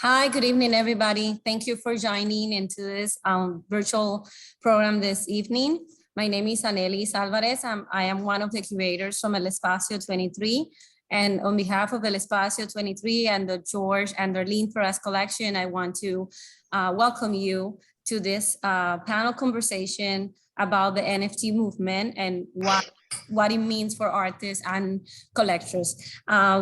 Hi, good evening, everybody. Thank you for joining into this virtual program this evening. My name is Amelia Alvarez. I am one of the curators from El Espacio 23. And on behalf of El Espacio 23 and the George and Darlene Perez collection, I want to welcome you to this panel conversation about the NFT movement and what it means for artists and collectors.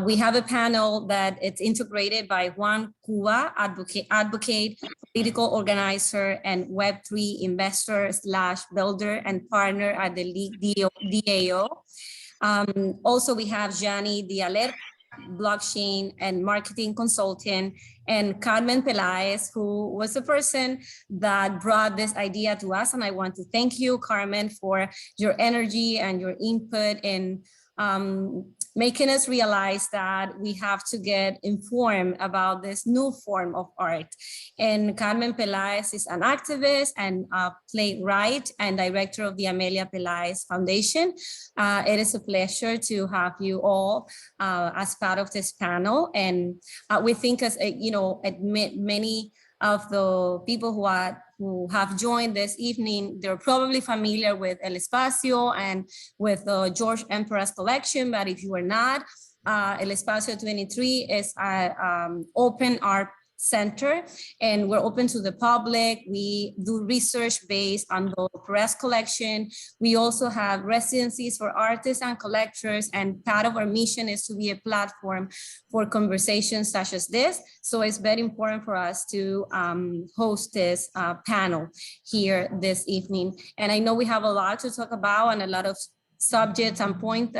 We have a panel that it's integrated by Juan, Cuba, advocate, political organizer, and Web3 investor / builder and partner at the LeagueDAO. Also, we have Gianni, the Alerta blockchain and marketing consultant, and Carmen Pelaez, who was the person that brought this idea to us. And I want to thank you, Carmen, for your energy and your input in making us realize that we have to get informed about this new form of art. And Carmen Pelaez is an activist and a playwright and director of the Amelia Pelaez Foundation. It is a pleasure to have you all as part of this panel. And we think, as many of the people who have joined this evening, they're probably familiar with El Espacio and with the George Emperor's collection, but if you are not, El Espacio 23 is an open art center, and we're open to the public. We do research based on the Perez collection. We also have residencies for artists and collectors, and part of our mission is to be a platform for conversations such as this. So it's very important for us to host this panel here this evening. And I know we have a lot to talk about and a lot of subjects and points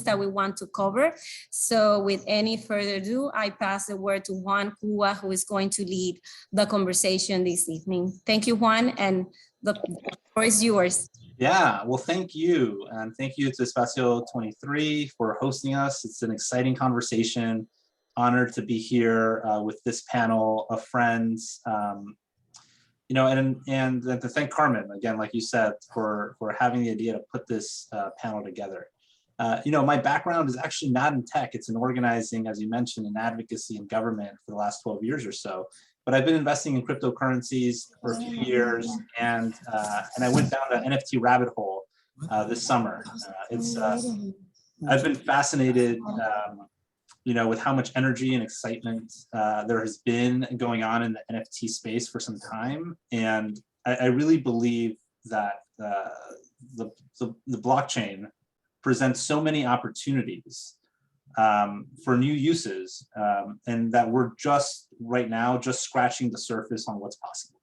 that we want to cover. So with any further ado, I pass the word to Juan Cuba, who is going to lead the conversation this evening. Thank you, Juan, and the floor is yours. Yeah, well, thank you. And thank you to Espacio 23 for hosting us. It's an exciting conversation. Honored to be here with this panel of friends. And to thank Carmen, again, like you said, for having the idea to put this panel together. My background is actually not in tech. It's in organizing, as you mentioned, in advocacy and government for the last 12 years or so. But I've been investing in cryptocurrencies for a few years, and I went down an NFT rabbit hole this summer. I've been fascinated with how much energy and excitement there has been going on in the NFT space for some time. And I really believe that the blockchain presents so many opportunities for new uses, and that we're just right now just scratching the surface on what's possible.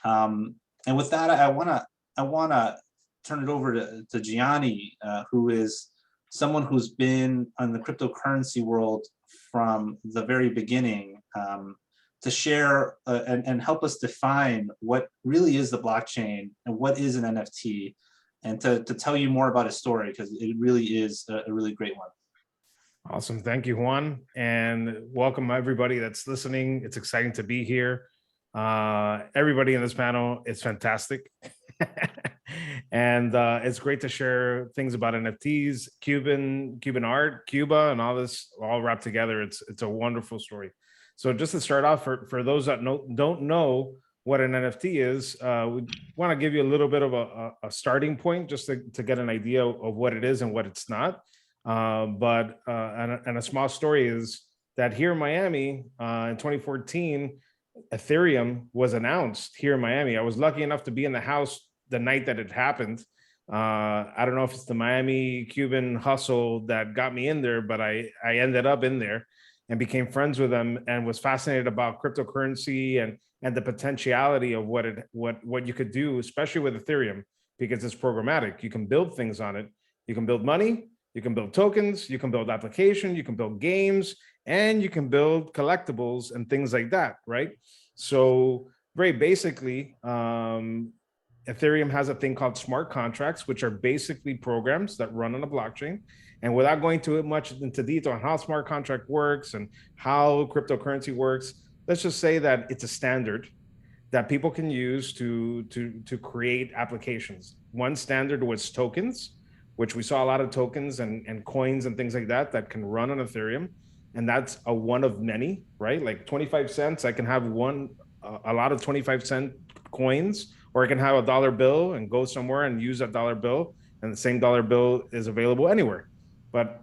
And with that, I wanna turn it over to Gianni, who is someone who's been in the cryptocurrency world from the very beginning, to share and help us define what really is the blockchain and what is an NFT, and to tell you more about his story, because it really is a really great one. Awesome. Thank you, Juan. And welcome everybody that's listening. It's exciting to be here. Everybody in this panel, it's fantastic. And it's great to share things about NFTs, Cuban art, Cuba, and all this all wrapped together. It's a wonderful story. So just to start off, for those that don't know what an NFT is, we want to give you a little bit of a starting point just to get an idea of what it is and what it's not. And a small story is that here in Miami in 2014, Ethereum was announced here in Miami. I was lucky enough to be in the house the night that it happened. I don't know if it's the Miami Cuban hustle that got me in there, but I ended up in there and became friends with them and was fascinated about cryptocurrency and the potentiality of what you could do, especially with Ethereum, because it's programmatic. You can build things on it. You can build money, you can build tokens, you can build application, you can build games, and you can build collectibles and things like that, right? So very basically, Ethereum has a thing called smart contracts, which are basically programs that run on a blockchain. And without going too much into detail on how smart contract works and how cryptocurrency works, let's just say that it's a standard that people can use to create applications. One standard was tokens, which we saw a lot of tokens and coins and things like that can run on Ethereum. and that's a one of many, right? Like 25 cents, I can have a lot of 25-cent coins, or I can have a dollar bill and go somewhere and use that dollar bill, and the same dollar bill is available anywhere. But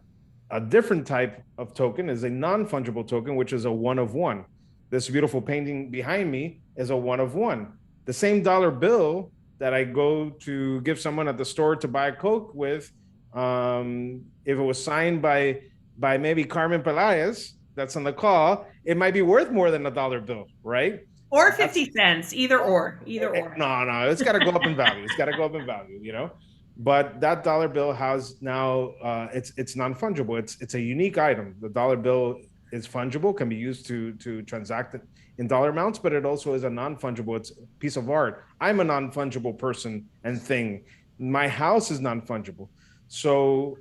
a different type of token is a non-fungible token, which is a one of one. This beautiful painting behind me is a one of one. The same dollar bill that I go to give someone at the store to buy a Coke with, if it was signed by maybe Carmen Pelaez, that's on the call, it might be worth more than a dollar bill, right? Or 50 cents, either or. No, it's got to go up in value. It's got to go up in value, you know. But that dollar bill has now it's non-fungible. It's a unique item. The dollar bill is fungible, can be used to transact it in dollar amounts, but it also is a non-fungible. It's a piece of art. I'm a non-fungible person and thing. My house is non-fungible. So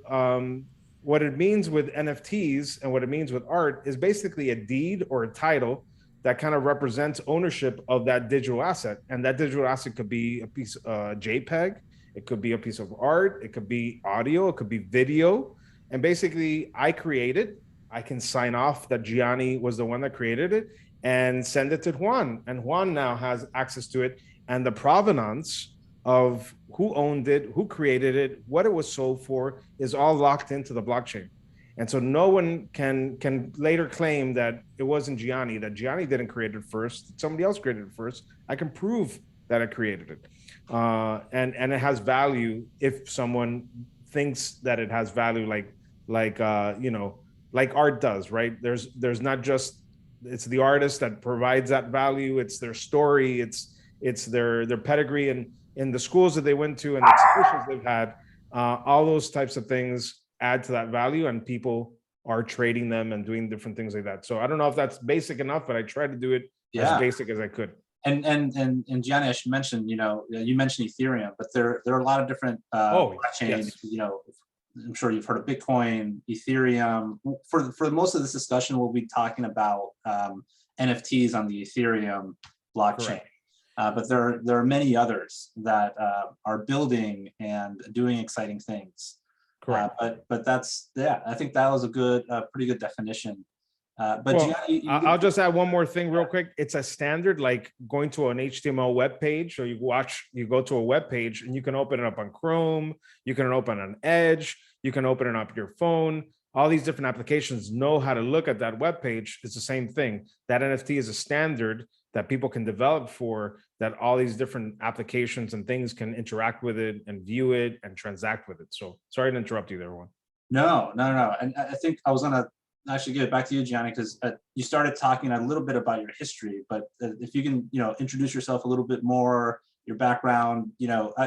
what it means with NFTs and what it means with art is basically a deed or a title that kind of represents ownership of that digital asset. And that digital asset could be a piece of JPEG, it could be a piece of art, it could be audio, it could be video. And basically I create it. I can sign off that Gianni was the one that created it and send it to Juan. And Juan now has access to it. And the provenance of who owned it, who created it, what it was sold for is all locked into the blockchain. And so no one can later claim that it wasn't Gianni, that Gianni didn't create it first, somebody else created it first. I can prove that I created it. And it has value if someone thinks that it has value, like art does, right? There's not just, it's the artist that provides that value, it's their story, it's their pedigree and in the schools that they went to and the institutions they've had, all those types of things add to that value, and people are trading them and doing different things like that. So I don't know if that's basic enough, but I tried to do it as basic as I could. And Gianni, I should mention, you mentioned Ethereum, but there are a lot of different blockchains. Yes. I'm sure you've heard of Bitcoin, Ethereum. For most of this discussion, we'll be talking about NFTs on the Ethereum blockchain. But there are many others that are building and doing exciting things. Correct. But that's, I think that was a pretty good definition. I'll just add one more thing real quick. It's a standard, like going to an HTML web page, or you go to a web page and you can open it up on Chrome, you can open it on Edge, you can open it up your phone. All these different applications know how to look at that web page. It's the same thing. That NFT is a standard that people can develop for, that all these different applications and things can interact with it and view it and transact with it. So sorry to interrupt you there, Juan. No. And I think I was going to actually give it back to you, Gianni, because you started talking a little bit about your history, but if you can, introduce yourself a little bit more, your background.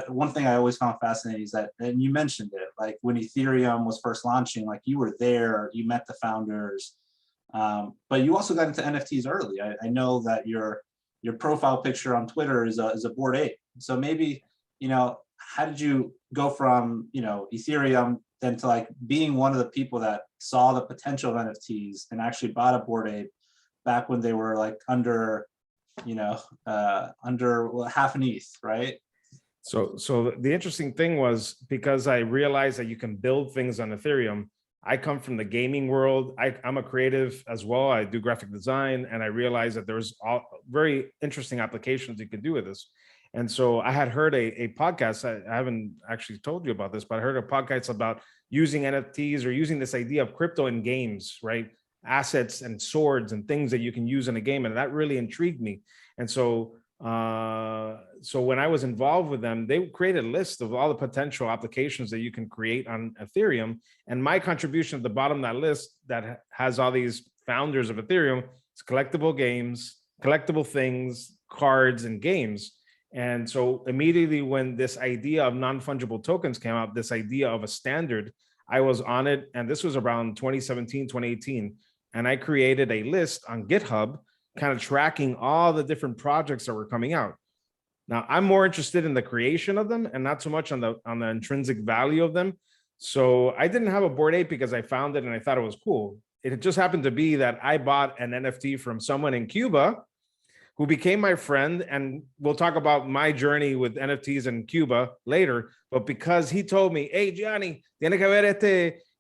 One thing I always found fascinating is that, and you mentioned it, like when Ethereum was first launching, like you were there, you met the founders, but you also got into NFTs early. I know that your profile picture on Twitter is a Bored Ape. So maybe, how did you go from, Ethereum then to like being one of the people that saw the potential of NFTs and actually bought a Bored Ape back when they were like under half an ETH, right? So the interesting thing was, because I realized that you can build things on Ethereum, I come from the gaming world. I'm a creative as well. I do graphic design, and I realized that there's very interesting applications you can do with this. And so I had heard a podcast. I haven't actually told you about this, but I heard a podcast about using NFTs or using this idea of crypto in games, right? Assets and swords and things that you can use in a game. And that really intrigued me. And so when I was involved with them, they created a list of all the potential applications that you can create on Ethereum. And my contribution at the bottom of that list that has all these founders of Ethereum is collectible games, collectible things, cards, and games. And so immediately when this idea of non-fungible tokens came out, this idea of a standard, I was on it. And this was around 2017, 2018. And I created a list on GitHub, kind of tracking all the different projects that were coming out. Now, I'm more interested in the creation of them and not so much on the intrinsic value of them. So I didn't have a Bored Ape because I found it and I thought it was cool. It just happened to be that I bought an NFT from someone in Cuba who became my friend, and we'll talk about my journey with NFTs in Cuba later. But because he told me, "Hey, Gianni, tiene que ver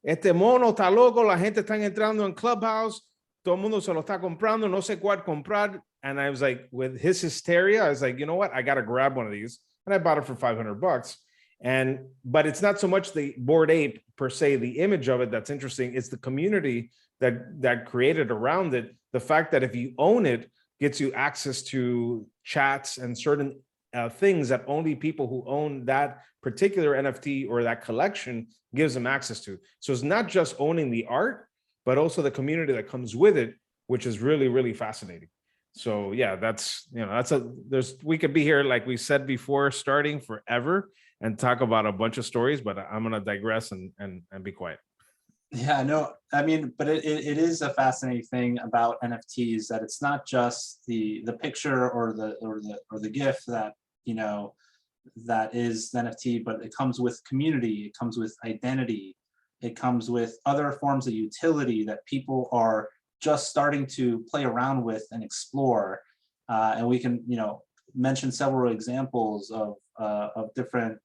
este mono está loco, la gente está entrando en Clubhouse, todo el mundo se lo está comprando, no sé cuál comprar. And I was like, with his hysteria, I was like, you know what? I got to grab one of these. And I bought it for $500. But it's not so much the Bored Ape per se, the image of it that's interesting. It's the community that created around it. The fact that if you own it, gets you access to chats and certain things that only people who own that particular NFT or that collection gives them access to. So it's not just owning the art, but also the community that comes with it, which is really, really fascinating. So yeah, we could be here, like we said before, starting forever and talk about a bunch of stories, but I'm going to digress and be quiet. Yeah, no, I mean, but it is a fascinating thing about NFTs that it's not just the picture or the GIF that, you know, that is the NFT, but it comes with community, it comes with identity, it comes with other forms of utility that people are just starting to play around with and explore. And we can, you know, mention several examples of different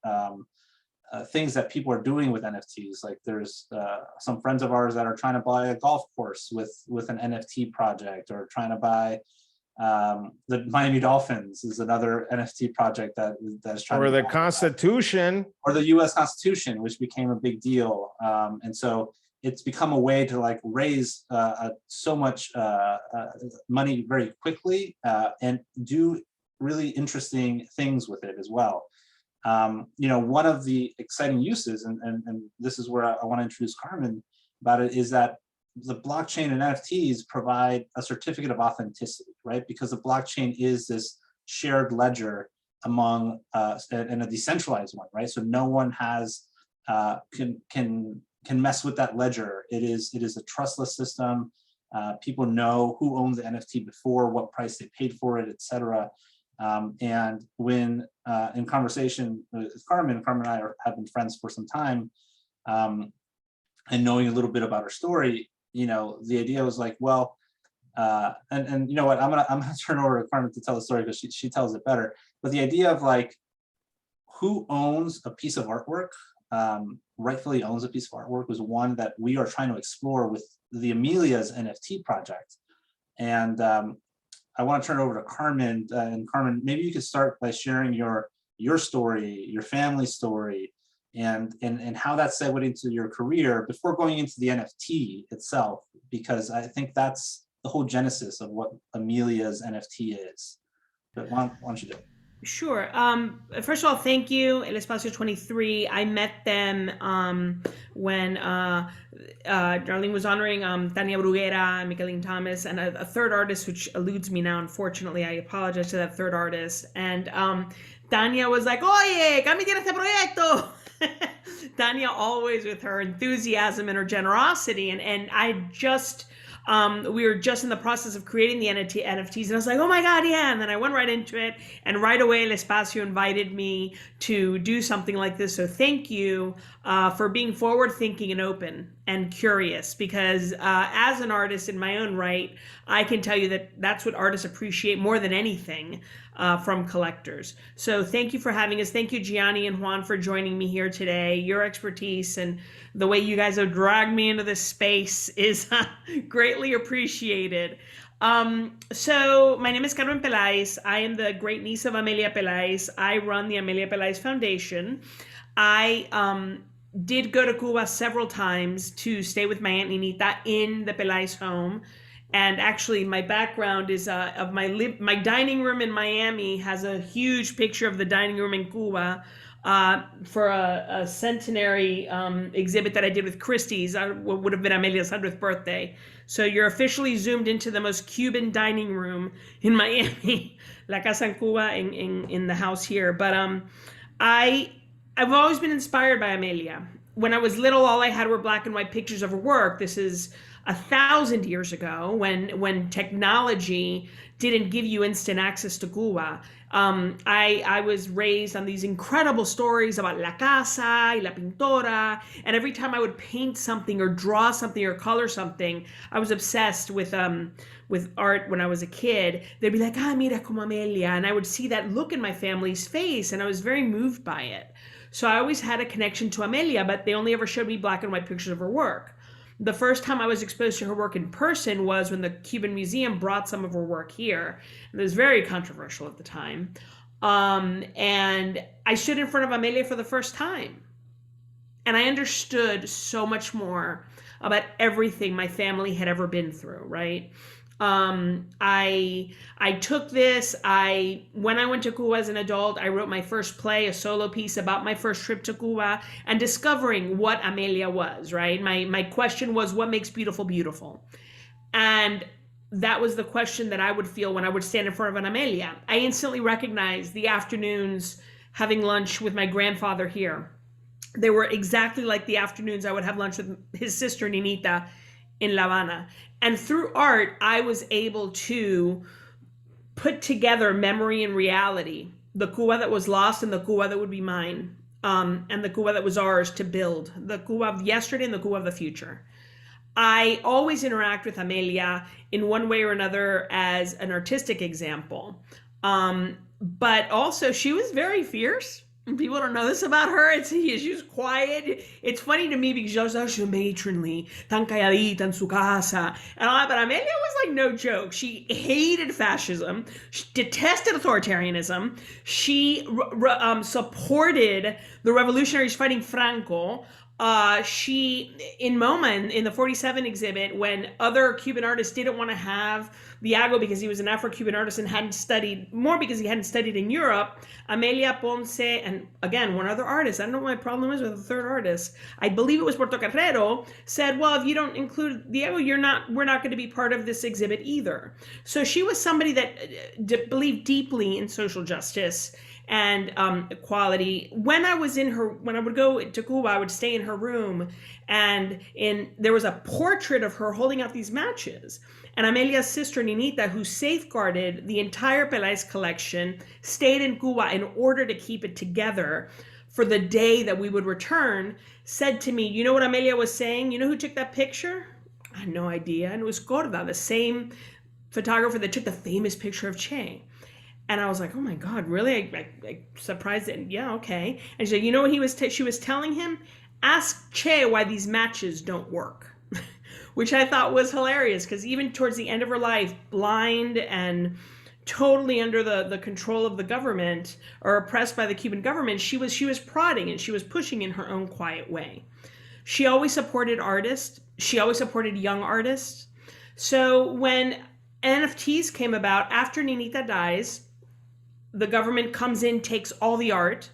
things that people are doing with NFTs. Like there's some friends of ours that are trying to buy a golf course with an NFT project, or trying to buy the Miami Dolphins is another NFT project that's trying or to the Constitution, or the US Constitution, which became a big deal. And so it's become a way to like raise so much money very quickly and do really interesting things with it as well. You know, one of the exciting uses, and this is where I want to introduce Carmen about it, is that the blockchain and NFTs provide a certificate of authenticity, right? Because the blockchain is this shared ledger among and a decentralized one, right? So no one has can mess with that ledger. It is a trustless system. People know who owns the NFT before, what price they paid for it, etc. And when in conversation with Carmen and I have been friends for some time, and knowing a little bit about her story, you know, the idea was like, well, and you know what, I'm gonna turn over to Carmen to tell the story because she tells it better. But the idea of like, who owns a piece of artwork, rightfully owns a piece of artwork, was one that we are trying to explore with the Amelia's NFT project. And I want to turn it over to Carmen. And Carmen, maybe you could start by sharing your story, your family story, and how that segued into your career before going into the NFT itself, because I think that's the whole genesis of what Amelia's NFT is. But why don't you do it? Sure. First of all, thank you, El Espacio 23. I met them when Darlene was honoring Tania Bruguera and Miguelin Thomas, and a third artist, which eludes me now, unfortunately. I apologize to that third artist. And Tania was like, oye, Cami tiene este proyecto. Tania always with her enthusiasm and her generosity. And I just... we were just in the process of creating the NFTs, and I was like, oh my God, yeah. And then I went right into it, and right away El Espacio invited me to do something like this. So thank you for being forward thinking and open and curious, because as an artist in my own right, I can tell you that that's what artists appreciate more than anything from collectors. So thank you for having us. Thank you, Gianni and Juan, for joining me here today. Your expertise and the way you guys have dragged me into this space is greatly appreciated. So my name is Carmen Pelaez. I am the great niece of Amelia Pelaez. I run the Amelia Pelaez Foundation. I did go to Cuba several times to stay with my Aunt Ninita in the Pelaez home. And actually, my background is of my dining room in Miami has a huge picture of the dining room in Cuba for a centenary exhibit that I did with Christie's. What would have been Amelia's 100th birthday. So you're officially zoomed into the most Cuban dining room in Miami, La Casa en Cuba, in the house here. But I've always been inspired by Amelia. When I was little, all I had were black and white pictures of her work. This is 1,000 years ago, when technology didn't give you instant access to Cuba. I was raised on these incredible stories about La Casa y La Pintora, and every time I would paint something or draw something or color something, I was obsessed with art when I was a kid. They'd be like, mira como Amelia, and I would see that look in my family's face, and I was very moved by it. So I always had a connection to Amelia, but they only ever showed me black and white pictures of her work. The first time I was exposed to her work in person was when the Cuban Museum brought some of her work here. It was very controversial at the time. And I stood in front of Amelia for the first time. And I understood so much more about everything my family had ever been through, right? I took this, when I went to Cuba as an adult, I wrote my first play, a solo piece about my first trip to Cuba and discovering what Amelia was, right? My question was, what makes beautiful beautiful? And that was the question that I would feel when I would stand in front of an Amelia. I instantly recognized the afternoons having lunch with my grandfather here. They were exactly like the afternoons I would have lunch with his sister Ninita in La Habana. And through art, I was able to put together memory and reality, the Cuba that was lost and the Cuba that would be mine, and the Cuba that was ours to build, the Cuba of yesterday and the Cuba of the future. I always interact with Amelia in one way or another as an artistic example. But also she was very fierce. People don't know this about her. She was quiet. It's funny to me because she was so matronly, tan calladita en su casa. But Amelia was like no joke. She hated fascism. She detested authoritarianism. She supported the revolutionaries fighting Franco. She, in MoMA, in the 47 exhibit, when other Cuban artists didn't want to have Diago because he was an Afro-Cuban artist and hadn't studied, more because he hadn't studied in Europe, Amelia Ponce, and again, one other artist, I don't know what my problem is with the third artist, I believe it was Puerto Carrero, said, well, if you don't include Diago, we're not going to be part of this exhibit either. So she was somebody that believed deeply in social justice and equality. When I would go to Cuba, I would stay in her room, and there was a portrait of her holding out these matches. And Amelia's sister Ninita, who safeguarded the entire Pelaez collection, stayed in Cuba in order to keep it together for the day that we would return, said to me, you know what Amelia was saying? You know who took that picture? I had no idea. And it was Corda, the same photographer that took the famous picture of Che. And I was like, oh my God, really? I surprised it. Yeah, okay. And she said, you know what she was telling him? Ask Che why these matches don't work. Which I thought was hilarious, because even towards the end of her life, blind and totally under the control of the government, or oppressed by the Cuban government, she was prodding and she was pushing in her own quiet way. She always supported artists. She always supported young artists. So when NFTs came about, after Ninita dies, the government comes in, takes all the art,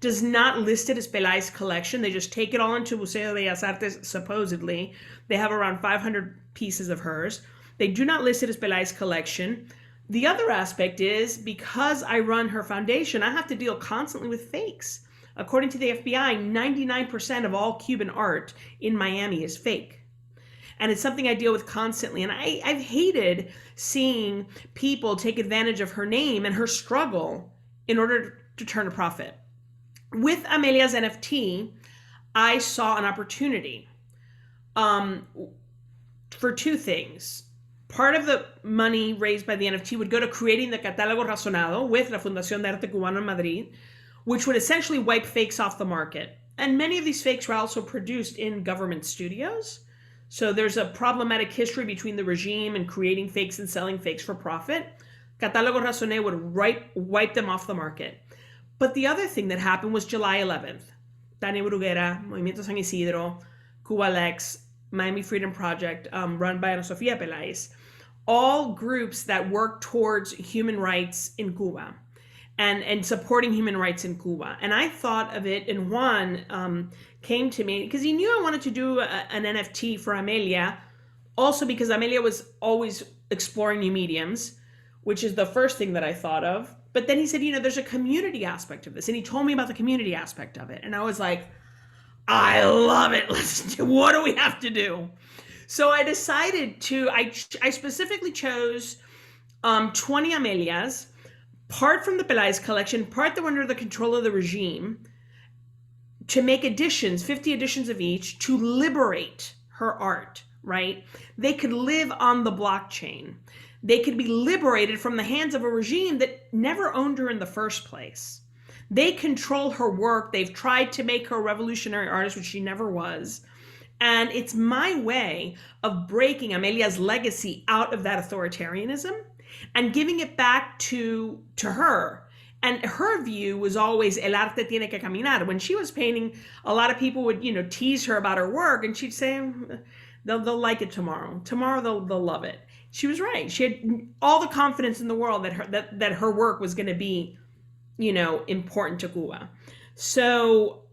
does not list it as Pelaez collection. They just take it all into Museo de Bellas Artes, supposedly. They have around 500 pieces of hers. They do not list it as Pelaez collection. The other aspect is, because I run her foundation, I have to deal constantly with fakes. According to the FBI, 99% of all Cuban art in Miami is fake. And it's something I deal with constantly. And I've hated seeing people take advantage of her name and her struggle in order to turn a profit. With Amelia's NFT, I saw an opportunity for two things. Part of the money raised by the NFT would go to creating the Catálogo Razonado with la Fundación de Arte Cubano en Madrid, which would essentially wipe fakes off the market. And many of these fakes were also produced in government studios. So there's a problematic history between the regime and creating fakes and selling fakes for profit. Catálogo Razonado would wipe them off the market. But the other thing that happened was July 11th. Tania Bruguera, Movimiento San Isidro, Cuba Lex, Miami Freedom Project, run by Ana Sofia Pelaez, all groups that work towards human rights in Cuba and supporting human rights in Cuba. And I thought of it, and Juan came to me because he knew I wanted to do an NFT for Amelia, also because Amelia was always exploring new mediums, which is the first thing that I thought of. But then he said, there's a community aspect of this. And he told me about the community aspect of it. And I was like, I love it. What do we have to do? So I decided I specifically chose 20 Amelias, part from the Pelaez collection, part that were under the control of the regime, to make editions, 50 editions of each, to liberate her art, right? They could live on the blockchain. They could be liberated from the hands of a regime that never owned her in the first place. They control her work. They've tried to make her a revolutionary artist, which she never was. And it's my way of breaking Amelia's legacy out of that authoritarianism and giving it back to her. And her view was always el arte tiene que caminar. When she was painting, a lot of people would, tease her about her work, and she'd say, they'll like it tomorrow. Tomorrow they'll love it. She was right. She had all the confidence in the world that her work was going to be, important to Cuba. So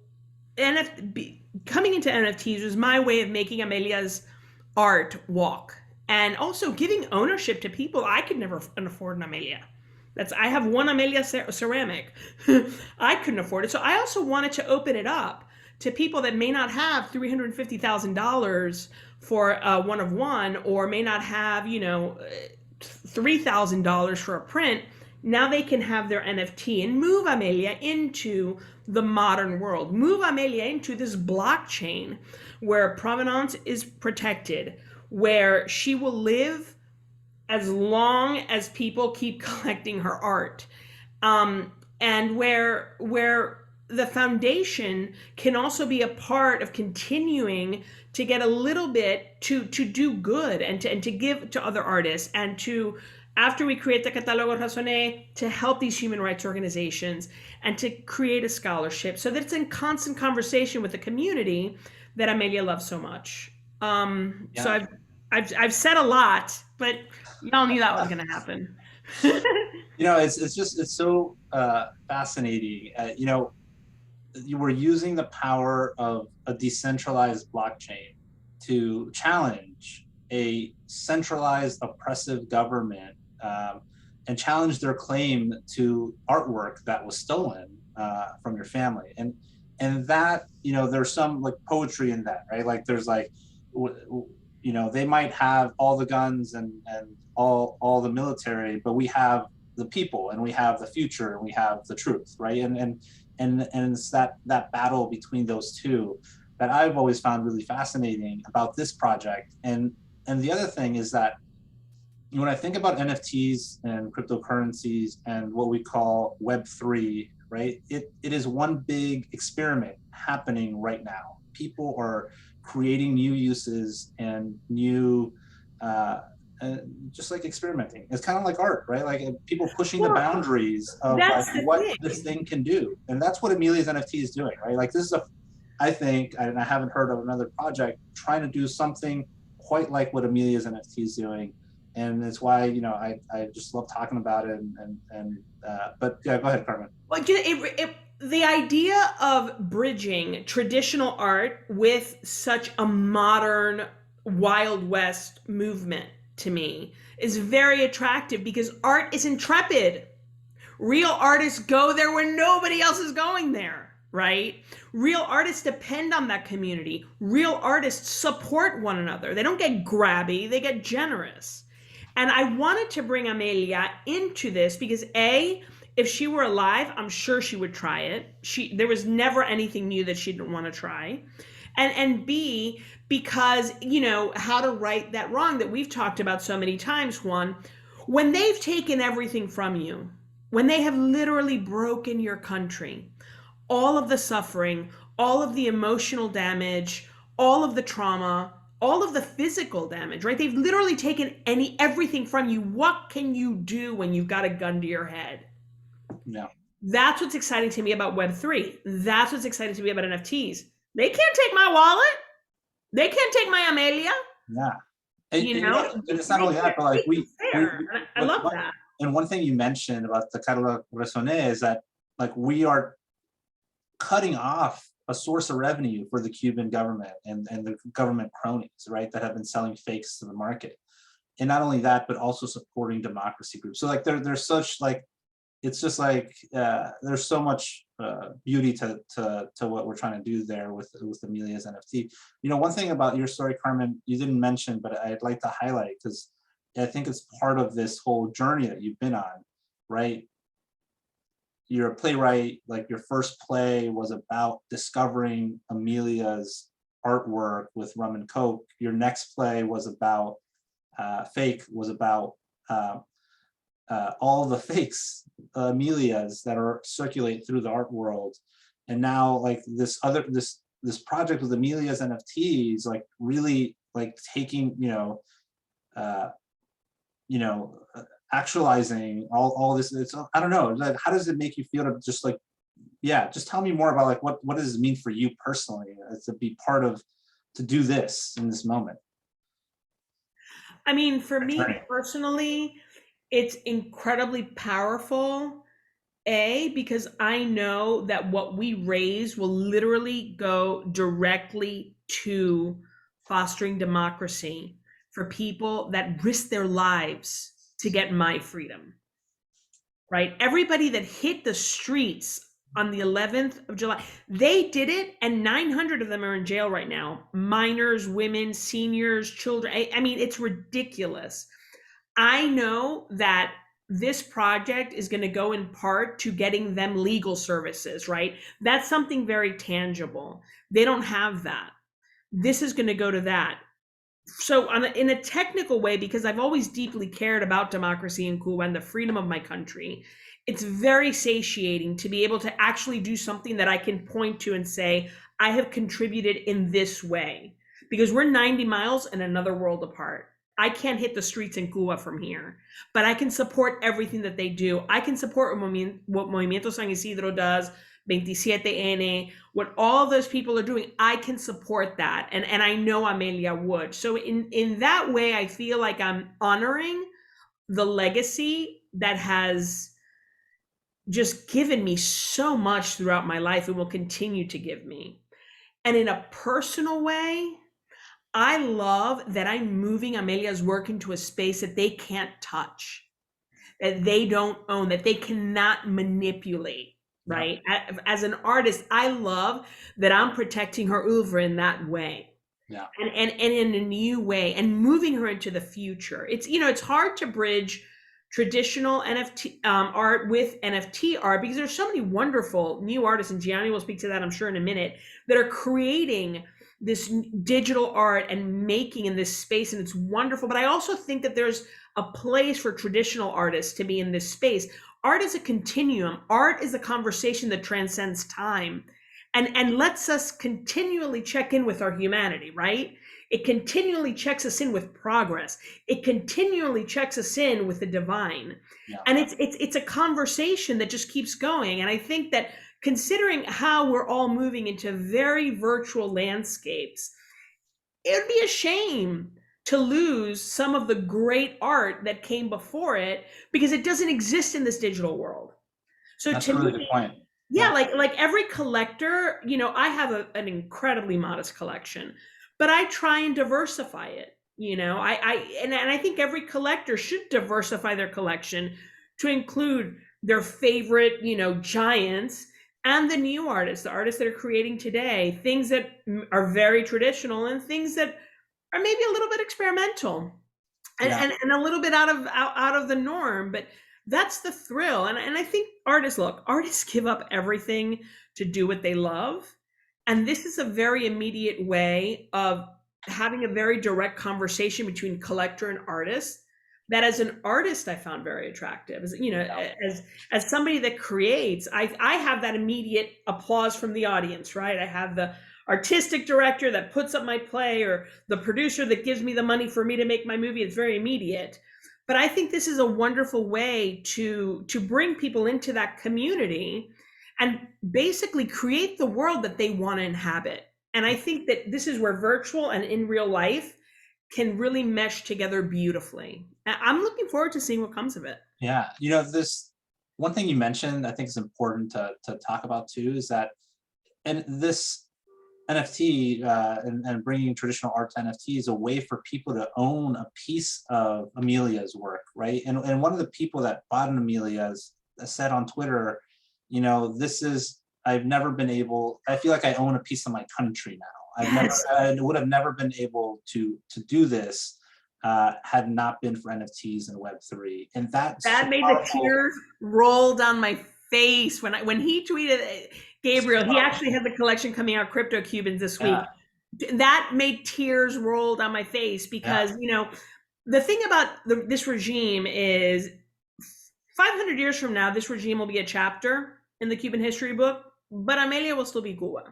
coming into NFTs was my way of making Amelia's art walk, and also giving ownership to people. I could never afford an Amelia. I have one Amelia ceramic. I couldn't afford it. So I also wanted to open it up to people that may not have $350,000 for a one of one, or may not have, $3,000 for a print. Now they can have their NFT and move Amelia into the modern world. Move Amelia into this blockchain where provenance is protected, where she will live as long as people keep collecting her art, and where the foundation can also be a part of continuing to get a little bit to do good and to give to other artists, and to, after we create the Catálogo Razoné, to help these human rights organizations and to create a scholarship so that it's in constant conversation with the community that Amelia loves so much. So I've said a lot, but y'all knew that was going to happen. It's so fascinating. You were using the power of a decentralized blockchain to challenge a centralized oppressive government, and challenge their claim to artwork that was stolen from your family. And that, there's some like poetry in that, right? Like there's like, they might have all the guns and all the military, but we have the people, and we have the future, and we have the truth, right? And it's that battle between those two that I've always found really fascinating about this project. And the other thing is that when I think about NFTs and cryptocurrencies and what we call Web3, right? It is one big experiment happening right now. People are creating new uses and new, just like experimenting. It's kind of like art, right? Like people pushing the boundaries of like what this thing can do. And that's what Amelia's NFT is doing, right? Like this is I think, and I haven't heard of another project trying to do something quite like what Amelia's NFT is doing. And it's why, I just love talking about it. But yeah, go ahead, Carmen. Well, the idea of bridging traditional art with such a modern Wild West movement, to me, is very attractive, because art is intrepid. Real artists go there when nobody else is going there, right? Real artists depend on that community. Real artists support one another. They don't get grabby, they get generous. And I wanted to bring Amelia into this because if she were alive, I'm sure she would try it. There was never anything new that she didn't want to try. And B, because, how to right that wrong that we've talked about so many times, Juan, when they've taken everything from you, when they have literally broken your country, all of the suffering, all of the emotional damage, all of the trauma, all of the physical damage, right? They've literally taken everything from you. What can you do when you've got a gun to your head? Yeah. That's what's exciting to me about Web3. That's what's exciting to me about NFTs. They can't take my wallet. They can't take my Amelia. Yeah. And it's not only that, but like I love that. And one thing you mentioned about the Catálogo Razoné is that like we are cutting off a source of revenue for the Cuban government and the government cronies, right, that have been selling fakes to the market. And not only that, but also supporting democracy groups. So like there's such like, it's just like there's so much beauty to what we're trying to do there with Amelia's NFT. One thing about your story, Carmen, you didn't mention, but I'd like to highlight, because I think it's part of this whole journey that you've been on, right? You're a playwright, like your first play was about discovering Amelia's artwork with Rum and Coke. Your next play was about, Fake was about all the fakes, Amelias that are circulate through the art world. And now like this project with Amelia's NFTs, like really like taking, actualizing all this. It's, I don't know, like, how does it make you feel to just like, yeah, just tell me more about like, what does it mean for you personally to be part of, to do this in this moment? I mean, for me personally, it's incredibly powerful, because I know that what we raise will literally go directly to fostering democracy for people that risk their lives to get my freedom, right? Everybody that hit the streets on the 11th of July, they did it, and 900 of them are in jail right now. Minors, women, seniors, children. I mean, it's ridiculous. I know that this project is going to go in part to getting them legal services, right? That's something very tangible. They don't have that. This is going to go to that. So in a technical way, because I've always deeply cared about democracy in Cuba and the freedom of my country, it's very satiating to be able to actually do something that I can point to and say, I have contributed in this way, because we're 90 miles and another world apart. I can't hit the streets in Cuba from here, but I can support everything that they do. I can support what Movimiento San Isidro does, 27N, what all those people are doing. I can support that. And I know Amelia would. So in that way, I feel like I'm honoring the legacy that has just given me so much throughout my life and will continue to give me. And in a personal way, I love that I'm moving Amelia's work into a space that they can't touch, that they don't own, that they cannot manipulate, right? Yeah. As an artist, I love that I'm protecting her oeuvre in that way. Yeah. And in a new way, and moving her into the future. It's, it's hard to bridge traditional NFT art with NFT art, because there's so many wonderful new artists, and Gianni will speak to that, I'm sure, in a minute, that are creating this digital art and making in this space, and it's wonderful. But I also think that there's a place for traditional artists to be in this space. Art is a continuum. Art is a conversation that transcends time and lets us continually check in with our humanity, right? It continually checks us in with progress. It continually checks us in with the divine. Yeah. And it's a conversation that just keeps going. And I think that, considering how we're all moving into very virtual landscapes, it would be a shame to lose some of the great art that came before it, because it doesn't exist in this digital world. So that's to a really me, good point. Yeah, like every collector, I have an incredibly modest collection, but I try and diversify it. I think every collector should diversify their collection to include their favorite, giants, and the new artists, the artists that are creating today, things that are very traditional and things that are maybe a little bit experimental and a little bit out of the norm. But that's the thrill. And I think artists give up everything to do what they love. And this is a very immediate way of having a very direct conversation between collector and artist, that as an artist I found very attractive. As somebody that creates, I have that immediate applause from the audience, right? I have the artistic director that puts up my play, or the producer that gives me the money for me to make my movie. It's very immediate. But I think this is a wonderful way to bring people into that community and basically create the world that they want to inhabit. And I think that this is where virtual and in real life can really mesh together beautifully. I'm looking forward to seeing what comes of it. Yeah, this one thing you mentioned, I think is important to talk about too, is that, and this NFT and bringing traditional art to NFT is a way for people to own a piece of Amelia's work, right? And one of the people that bought an Amelia's said on Twitter, I've never been able, I feel like I own a piece of my country now. I would have never been able to do this had not been for NFTs and Web3. And that made the tears roll down my face when he tweeted, Gabriel, he actually had the collection coming out, Crypto Cubans, this week. That made tears roll down my face, because the thing about this regime is 500 years from now, this regime will be a chapter in the Cuban history book, but Amelia will still be Cuba.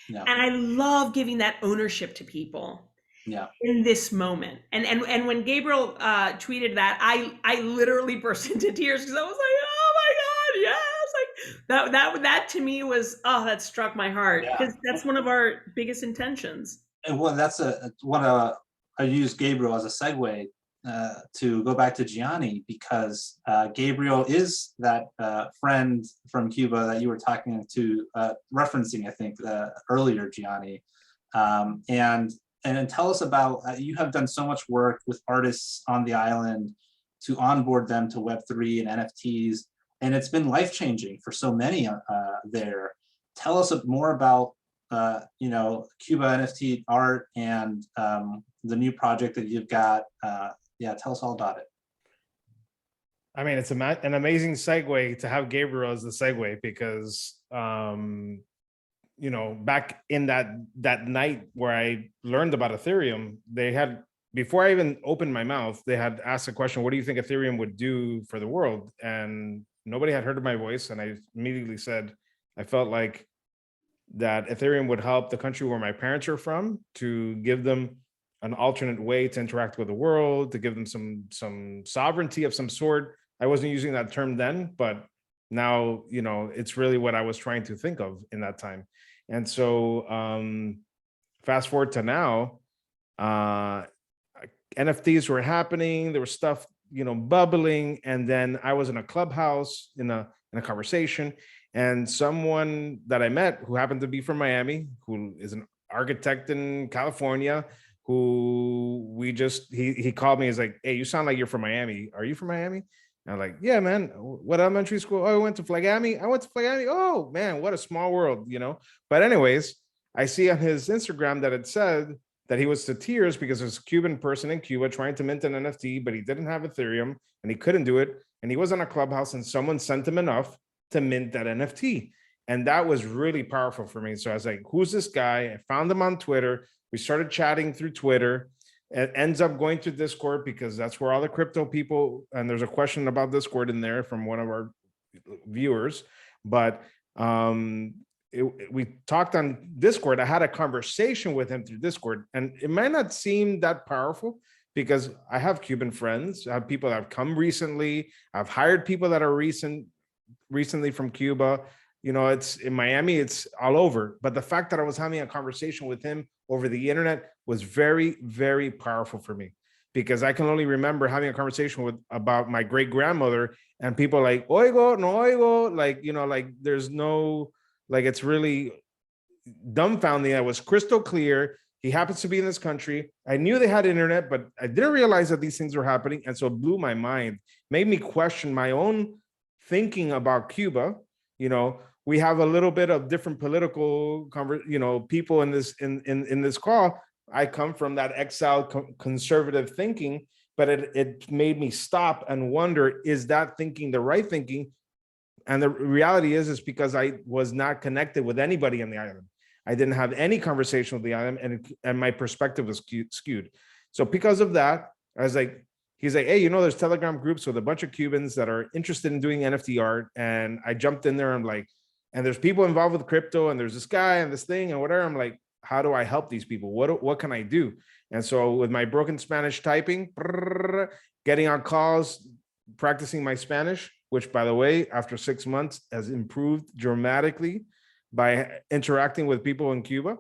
Yeah. And I love giving that ownership to people. Yeah. In this moment. And when Gabriel tweeted that, I literally burst into tears because I was like, oh my God, yes. Like that to me was, that struck my heart, because that's one of our biggest intentions. And well, that's I use Gabriel as a segue to go back to Gianni, because Gabriel is that friend from Cuba that you were talking to, referencing, I think, earlier, Gianni. And tell us about, you have done so much work with artists on the island to onboard them to Web3 and NFTs, and it's been life-changing for so many there. Tell us more about Cuba NFT art and the new project that you've got. Tell us all about it. I mean, it's an amazing segue to have Gabriel as the segue, because back in that night where I learned about Ethereum, they had, before I even opened my mouth, they had asked a question, what do you think Ethereum would do for the world? And nobody had heard of my voice. And I immediately said, I felt like that Ethereum would help the country where my parents are from, to give them an alternate way to interact with the world, to give them some sovereignty of some sort. I wasn't using that term then, but now, it's really what I was trying to think of in that time. And so fast forward to now, NFTs were happening. There was stuff, bubbling. And then I was in a clubhouse in a conversation, and someone that I met, who happened to be from Miami, who is an architect in California, who he called me. He's like, hey, you sound like you're from Miami. Are you from Miami? And I'm like, yeah, man. What elementary school? Oh, I went to Flagami. Oh, man, what a small world, But anyways, I see on his Instagram that it said that he was to tears because there's a Cuban person in Cuba trying to mint an NFT, but he didn't have Ethereum and he couldn't do it. And he was on a clubhouse and someone sent him enough to mint that NFT. And that was really powerful for me. So I was like, who's this guy? I found him on Twitter. We started chatting through Twitter. It ends up going to Discord, because that's where all the crypto people, and there's a question about Discord in there from one of our viewers, but we talked on Discord. I had a conversation with him through Discord, and it might not seem that powerful because I have Cuban friends. I have people that have come recently. I've hired people that are recently from Cuba. It's in Miami, it's all over. But the fact that I was having a conversation with him over the internet was very, very powerful for me, because I can only remember having a conversation about my great grandmother, and people like, oigo, no oigo, like there's no, like, it's really dumbfounding. I was crystal clear. He happens to be in this country. I knew they had internet, but I didn't realize that these things were happening. And so it blew my mind, made me question my own thinking about Cuba. We have a little bit of different political, people in this call. I come from that exiled conservative thinking, but it made me stop and wonder, is that thinking the right thinking? And the reality is because I was not connected with anybody on the island. I didn't have any conversation with the island, and my perspective was skewed. So because of that, I was like, he's like, hey, there's Telegram groups with a bunch of Cubans that are interested in doing NFT art. And I jumped in there. I'm like, and there's people involved with crypto, and there's this guy and this thing and whatever. I'm like, how do I help these people? What can I do? And so with my broken Spanish typing, getting on calls, practicing my Spanish, which, by the way, after 6 months has improved dramatically by interacting with people in Cuba.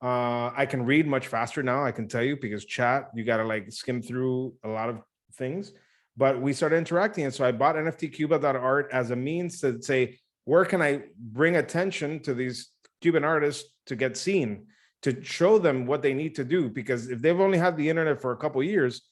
I can read much faster now, I can tell you, because chat, you got to like skim through a lot of things. But we started interacting. And so I bought NFTcuba.art as a means to say, where can I bring attention to these Cuban artists to get seen, to show them what they need to do? Because if they've only had the internet for a couple of years,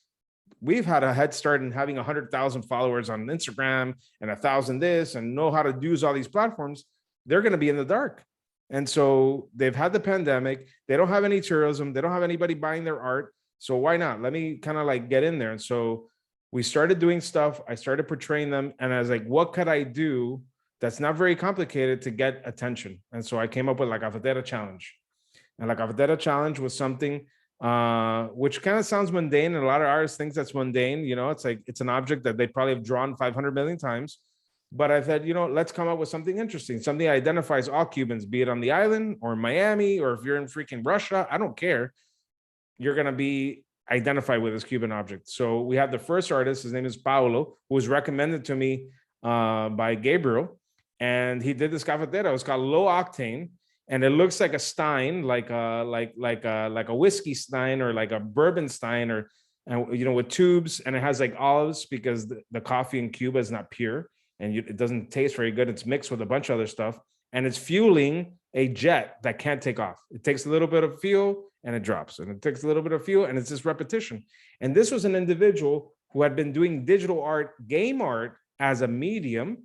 we've had a head start in having 100,000 followers on Instagram and 1,000 this, and know how to use all these platforms. They're going to be in the dark. And so they've had the pandemic. They don't have any tourism. They don't have anybody buying their art. So why not? Let me kind of like get in there. And so we started doing stuff. I started portraying them. And I was like, what could I do that's not very complicated to get attention? And so I came up with La Cafetera Challenge. And La Cafetera Challenge was something which kind of sounds mundane, and a lot of artists think that's mundane. You know, it's like it's an object that they probably have drawn 500 million times. But I said, you know, let's come up with something interesting, something that identifies all Cubans, be it on the island or in Miami, or if you're in freaking Russia, I don't care. You're going to be identified with this Cuban object. So we have the first artist, his name is Paulo, who was recommended to me by Gabriel. And he did this cafetera. It was called Low Octane. And it looks like a stein, like a whiskey stein or like a bourbon stein, or, you know, with tubes. And it has like olives because the coffee in Cuba is not pure. And it doesn't taste very good. It's mixed with a bunch of other stuff. And it's fueling a jet that can't take off. It takes a little bit of fuel and it drops. And it takes a little bit of fuel and it's this repetition. And this was an individual who had been doing digital art, game art as a medium,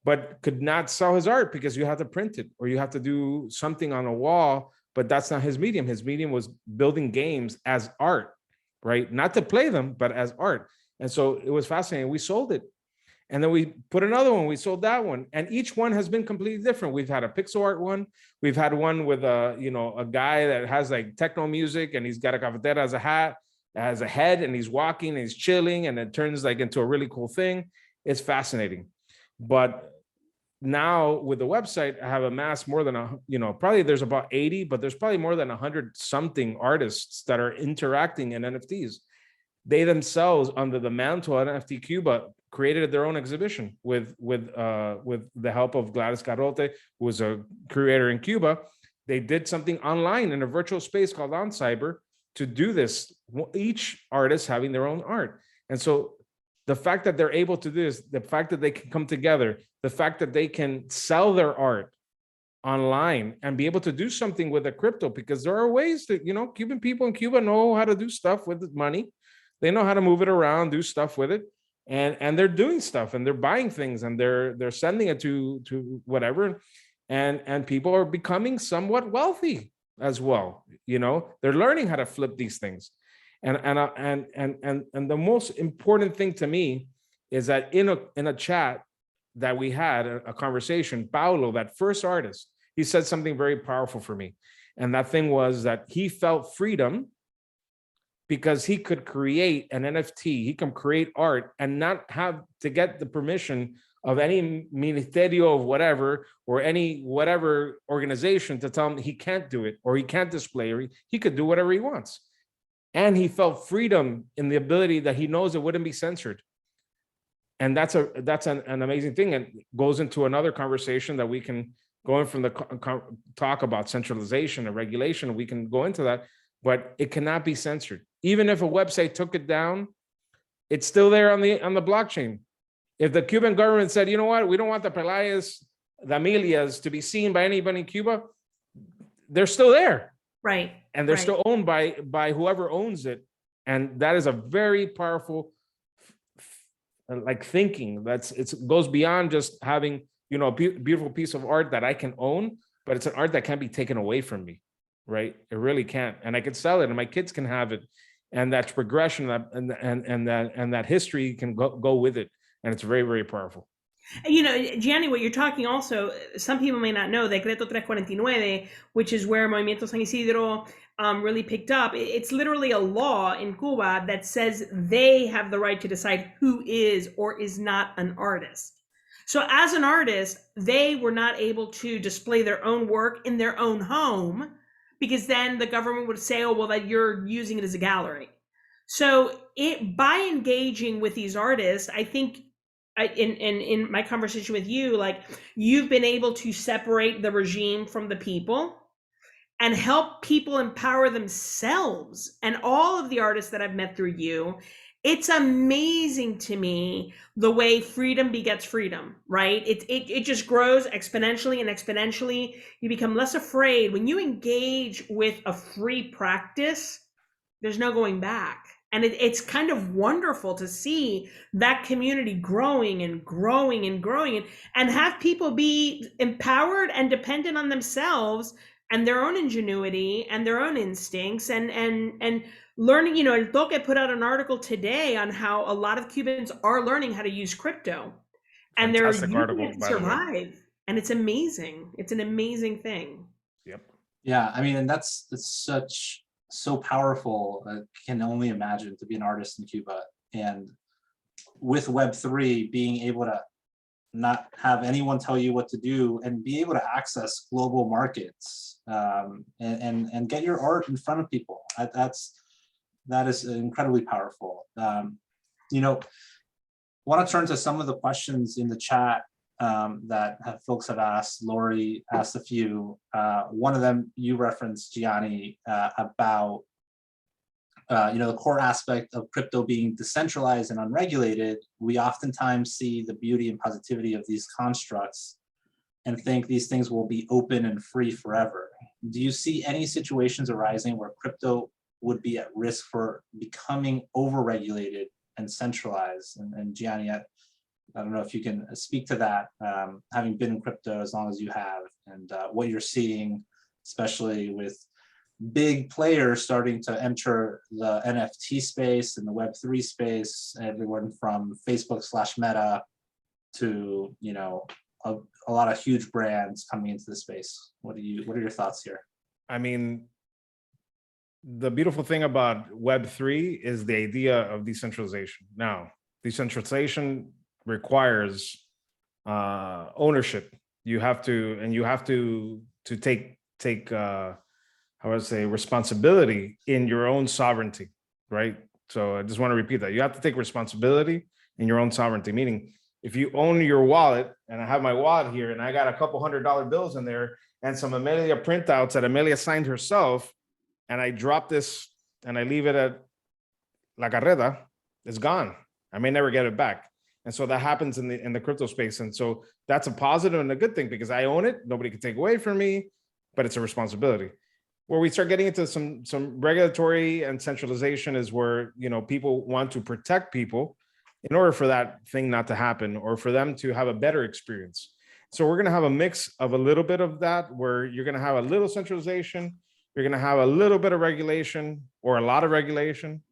but could not sell his art because you have to print it or you have to do something on a wall, but that's not his medium. His medium was building games as art, right? Not to play them, but as art. And so it was fascinating. We sold it. And then we put another one, we sold that one. And each one has been completely different. We've had a pixel art one. We've had one with a guy that has like techno music and he's got a cafetera as a hat, as a head, and he's walking and he's chilling and it turns like into a really cool thing. It's fascinating. But now with the website, I have amassed more than probably there's about 80, but there's probably more than 100 something artists that are interacting in NFTs. They themselves, under the mantle of NFT Cuba, created their own exhibition with the help of Gladys Garrote, who was a creator in Cuba. They did something online in a virtual space called On Cyber to do this, each artist having their own art. And so the fact that they're able to do this, the fact that they can come together, the fact that they can sell their art online and be able to do something with the crypto, because there are ways that, Cuban people in Cuba know how to do stuff with money. They know how to move it around, do stuff with it. And they're doing stuff and they're buying things and they're sending it to whatever. And people are becoming somewhat wealthy as well. They're learning how to flip these things. And the most important thing to me is that in a chat that we had, a conversation, Paulo, that first artist, he said something very powerful for me. And that thing was that he felt freedom because he could create an NFT, he can create art and not have to get the permission of any ministerio of whatever, or any whatever organization to tell him he can't do it, or he can't display, or he could do whatever he wants. And he felt freedom in the ability that he knows it wouldn't be censored. And that's an amazing thing, and goes into another conversation that we can go in from the talk about centralization and regulation. We can go into that, but it cannot be censored. Even if a website took it down, it's still there on the blockchain. If the Cuban government said, you know what, we don't want the Pelaez, the Amelias to be seen by anybody in Cuba, they're still there. Right. And they're still owned by whoever owns it. And that is a very powerful thinking. It goes beyond just having, a beautiful piece of art that I can own, but it's an art that can't be taken away from me. Right? It really can't. And I could sell it and my kids can have it. And that progression and that history can go with it. And it's very, very powerful. Gianni, what you're talking also, some people may not know, Decreto 349, which is where Movimiento San Isidro really picked up. It's literally a law in Cuba that says they have the right to decide who is or is not an artist. So as an artist, they were not able to display their own work in their own home, because then the government would say, oh, well, that you're using it as a gallery. So by engaging with these artists, I think in my conversation with you, you've been able to separate the regime from the people and help people empower themselves. And all of the artists that I've met through you, it's amazing to me the way freedom begets freedom, right? It just grows exponentially and exponentially. You become less afraid. When you engage with a free practice, there's no going back. And it's kind of wonderful to see that community growing and growing and growing, and have people be empowered and dependent on themselves and their own ingenuity and their own instincts, and learning. El Toque put out an article today on how a lot of Cubans are learning how to use crypto, and they're using it to survive. And it's amazing. It's an amazing thing. Yep. Yeah, I mean, and that's such so powerful. I can only imagine to be an artist in Cuba. And with Web3, being able to not have anyone tell you what to do and be able to access global markets, and get your art in front of people. That is incredibly powerful. You know, want to turn to some of the questions in the chat that folks have asked. Lori asked a few. One of them you referenced, Gianni, about you know, the core aspect of crypto being decentralized and unregulated. We oftentimes see the beauty and positivity of these constructs and think these things will be open and free forever. Do you see any situations arising where crypto would be at risk for becoming overregulated and centralized? And Gianni, I don't know if you can speak to that, having been in crypto as long as you have, and what you're seeing, especially with big players starting to enter the NFT space and the Web3 space, everyone from Facebook/Meta to, you know, a lot of huge brands coming into the space. What are your thoughts here? I mean, the beautiful thing about Web3 is the idea of decentralization. Now, decentralization requires ownership. You have to take I would say responsibility in your own sovereignty, right? So I just want to repeat that. You have to take responsibility in your own sovereignty, meaning if you own your wallet, and I have my wallet here and I got a couple $100 bills in there and some Amelia printouts that Amelia signed herself, and I drop this and I leave it at La Carreta, it's gone. I may never get it back. And so that happens in the crypto space. And so that's a positive and a good thing because I own it. Nobody can take away from me, but it's a responsibility. Where we start getting into some regulatory and centralization is where, you know, people want to protect people in order for that thing not to happen or for them to have a better experience. So we're going to have a mix of a little bit of that, where you're going to have a little centralization, you're going to have a little bit of regulation or a lot of regulation.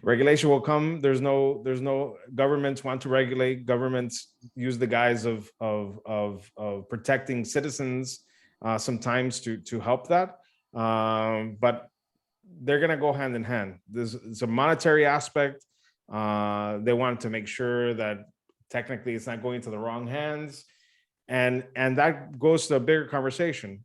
Regulation will come. There's no governments want to regulate. Governments use the guise of protecting citizens sometimes to help that, but they're going to go hand in hand. There's a monetary aspect. They want to make sure that technically it's not going to the wrong hands, and that goes to a bigger conversation.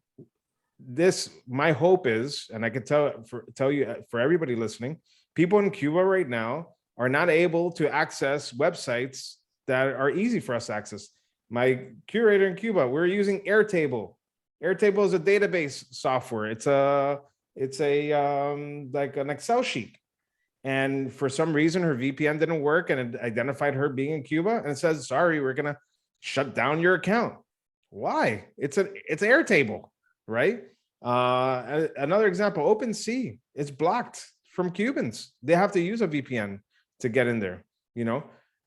My hope is, and I can tell you for everybody listening, people in Cuba right now are not able to access websites that are easy for us to access. My curator in Cuba, we're using Airtable. Airtable is a database software. It's a like an Excel sheet. And for some reason, her VPN didn't work and it identified her being in Cuba and it says, sorry, we're going to shut down your account. Why? It's Airtable, right? Another example, OpenSea, it's blocked from Cubans. They have to use a VPN to get in there, you know?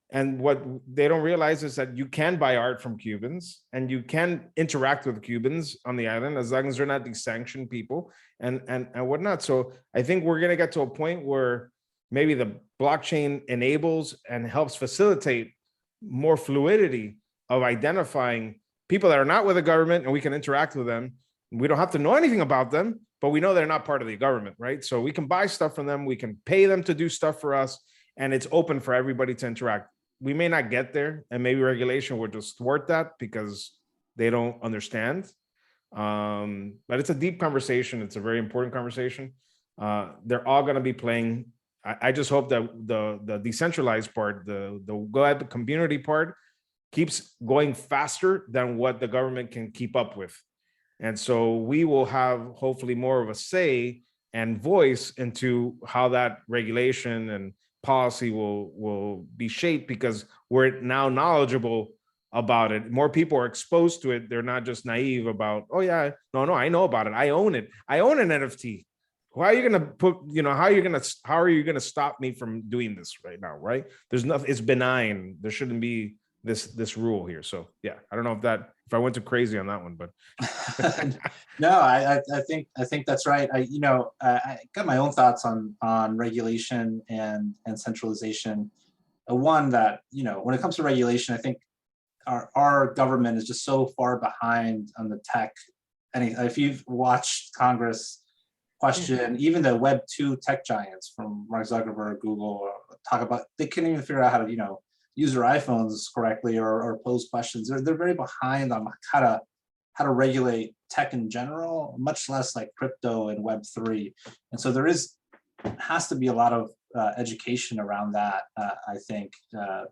And what they don't realize is that you can buy art from Cubans and you can interact with Cubans on the island as long as they're not these sanctioned people and whatnot. So I think we're going to get to a point where maybe the blockchain enables and helps facilitate more fluidity of identifying people that are not with the government, and we can interact with them. We don't have to know anything about them, but we know they're not part of the government, right? So we can buy stuff from them. We can pay them to do stuff for us, and it's open for everybody to interact. We may not get there, and maybe regulation would just thwart that because they don't understand. But it's a deep conversation. It's a very important conversation. They're all going to be playing. I just hope that the decentralized part, the web community part, keeps going faster than what the government can keep up with. And so we will have hopefully more of a say and voice into how that regulation and policy will be shaped, because we're now knowledgeable about it. More people are exposed to it. They're not just naive about, oh yeah, no, I know about it. I own it. I own an NFT. Why are you going to put, how are you going to stop me from doing this right now? Right. There's nothing, it's benign. There shouldn't be this rule here. So yeah, I don't know if I went too crazy on that one, but no, I think that's right. I got my own thoughts on regulation and centralization. One that, when it comes to regulation, I think our government is just so far behind on the tech. And if you've watched Congress, question. Even the Web 2 tech giants from Mark Zuckerberg, Google, talk about, they can't even figure out how to, use their iPhones correctly or pose questions. They're very behind on how to regulate tech in general, much less like crypto and Web 3. And so there has to be a lot of education around that, I think,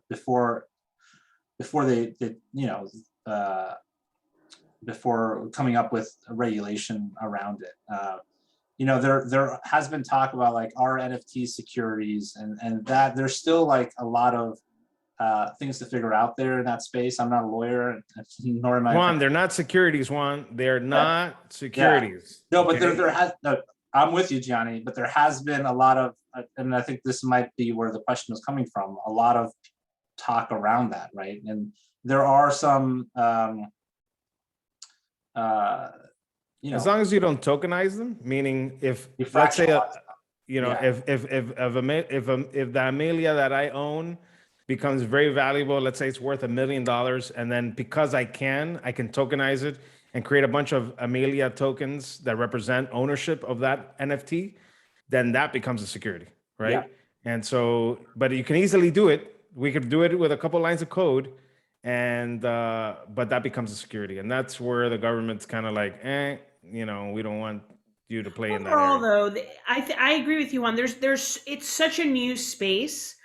before they before coming up with a regulation around it. There has been talk about like our NFT securities and that there's still like a lot of things to figure out there in that space. I'm not a lawyer, nor am I. Juan, they're not securities, Juan. They're not securities. Yeah. No, but there has, no, I'm with you, Gianni, but there has been a lot of, and I think this might be where the question is coming from, a lot of talk around that, right? And there are some, as long as you don't tokenize them, meaning if let's say, if the Amelia that I own becomes very valuable, let's say it's worth $1 million, and then because I can tokenize it and create a bunch of Amelia tokens that represent ownership of that NFT, then that becomes a security, right? Yeah. And so, but you can easily do it. We could do it with a couple lines of code, and but that becomes a security, and that's where the government's kind of like, we don't want you to play in that area. Though, I agree with you, Juan. It's such a new space,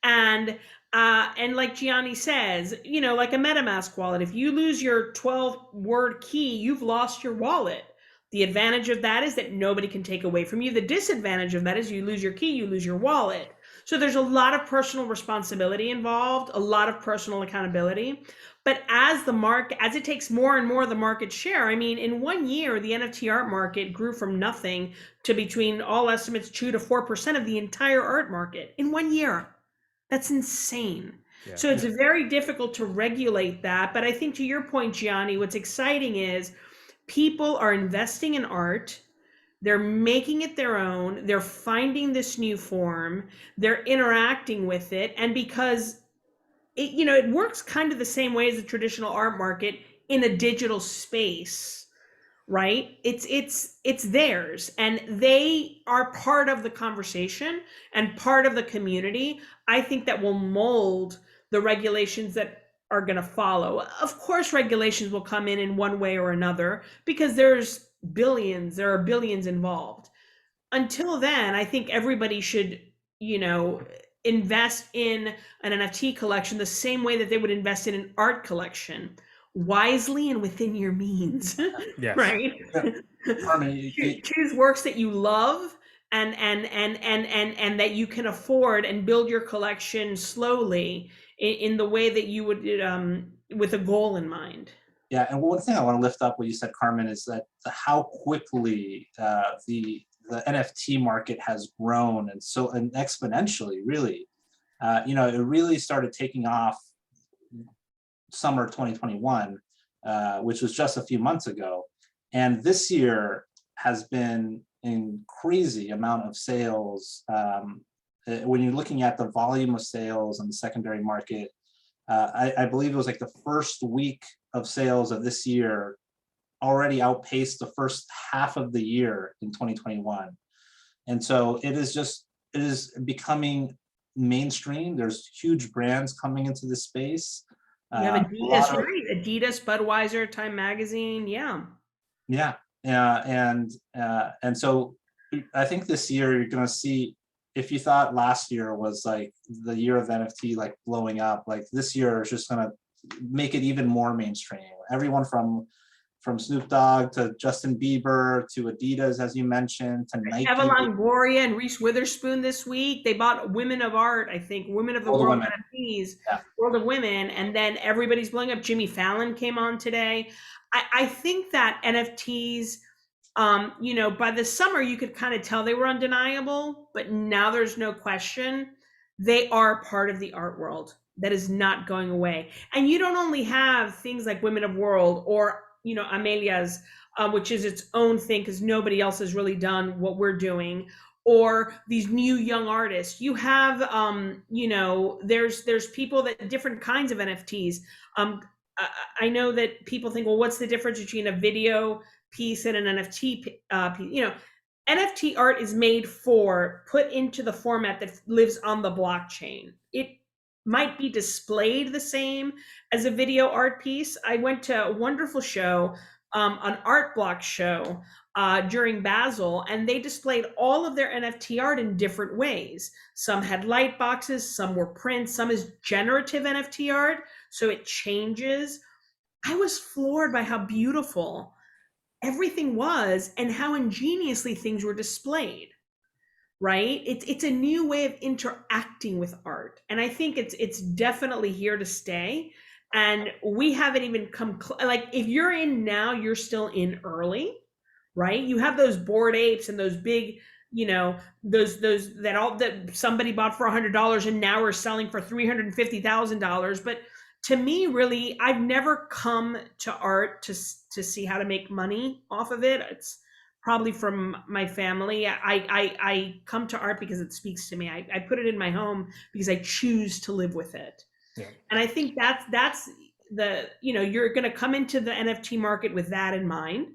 and like Gianni says, like a MetaMask wallet, if you lose your 12-word key, you've lost your wallet. The advantage of that is that nobody can take away from you. The disadvantage of that is you lose your key, you lose your wallet. So there's a lot of personal responsibility involved, a lot of personal accountability. But as it takes more and more of the market share, I mean, in 1 year, the NFT art market grew from nothing to between all estimates 2 to 4% of the entire art market in 1 year. That's insane. Yeah. So it's very difficult to regulate that. But I think to your point, Gianni, what's exciting is people are investing in art. They're making it their own. They're finding this new form. They're interacting with it. And because it works kind of the same way as the traditional art market in a digital space, right? It's theirs, and they are part of the conversation and part of the community. I think that will mold the regulations that are going to follow. Of course, regulations will come in one way or another because there are billions involved. Until then, I think everybody should, invest in an NFT collection the same way that they would invest in an art collection, wisely and within your means. Yes. Right? Choose works that you love and that you can afford, and build your collection slowly in the way that you would, with a goal in mind. Yeah, and one thing I want to lift up what you said, Carmen, is that how quickly the NFT market has grown, and exponentially, really. It really started taking off summer 2021, which was just a few months ago. And this year has been a crazy amount of sales. When you're looking at the volume of sales in the secondary market, I believe it was like the first week of sales of this year already outpaced the first half of the year in 2021. And so it is becoming mainstream. There's huge brands coming into this space. You have Adidas, right? Adidas, Budweiser, Time Magazine, yeah. Yeah, and so I think this year you're going to see, if you thought last year was like the year of NFT, like blowing up, like this year is just going to make it even more mainstream. Everyone from Snoop Dogg to Justin Bieber to Adidas, as you mentioned, to Nike. Eva Longoria and Reese Witherspoon this week. They bought Women of Art, I think, Women of the World NFTs, World of Women, and then everybody's blowing up. Jimmy Fallon came on today. I think that NFTs, by the summer you could kind of tell they were undeniable, but now there's no question they are part of the art world that is not going away. And you don't only have things like Women of World or Amelia's, which is its own thing because nobody else has really done what we're doing, or these new young artists. You have, there's people that different kinds of NFTs. I know that people think, well, what's the difference between a video piece and an NFT piece? NFT art is made for, put into the format that lives on the blockchain. It might be displayed the same as a video art piece. I went to a wonderful show, an art block show during Basel, and they displayed all of their NFT art in different ways. Some had light boxes, some were prints, some is generative NFT art, so it changes. I was floored by how beautiful everything was and how ingeniously things were displayed. Right? It's a new way of interacting with art, and I think it's definitely here to stay. And we haven't even come like, if you're in now, you're still in early, right? You have those Bored Apes and those big, you know, those that somebody bought for $100 and now are selling for $350,000. But to me, really, I've never come to art to see how to make money off of it. It's probably from my family. I come to art because it speaks to me. I put it in my home because I choose to live with it. Yeah. And I think that's the, you know, you're going to come into the NFT market with that in mind,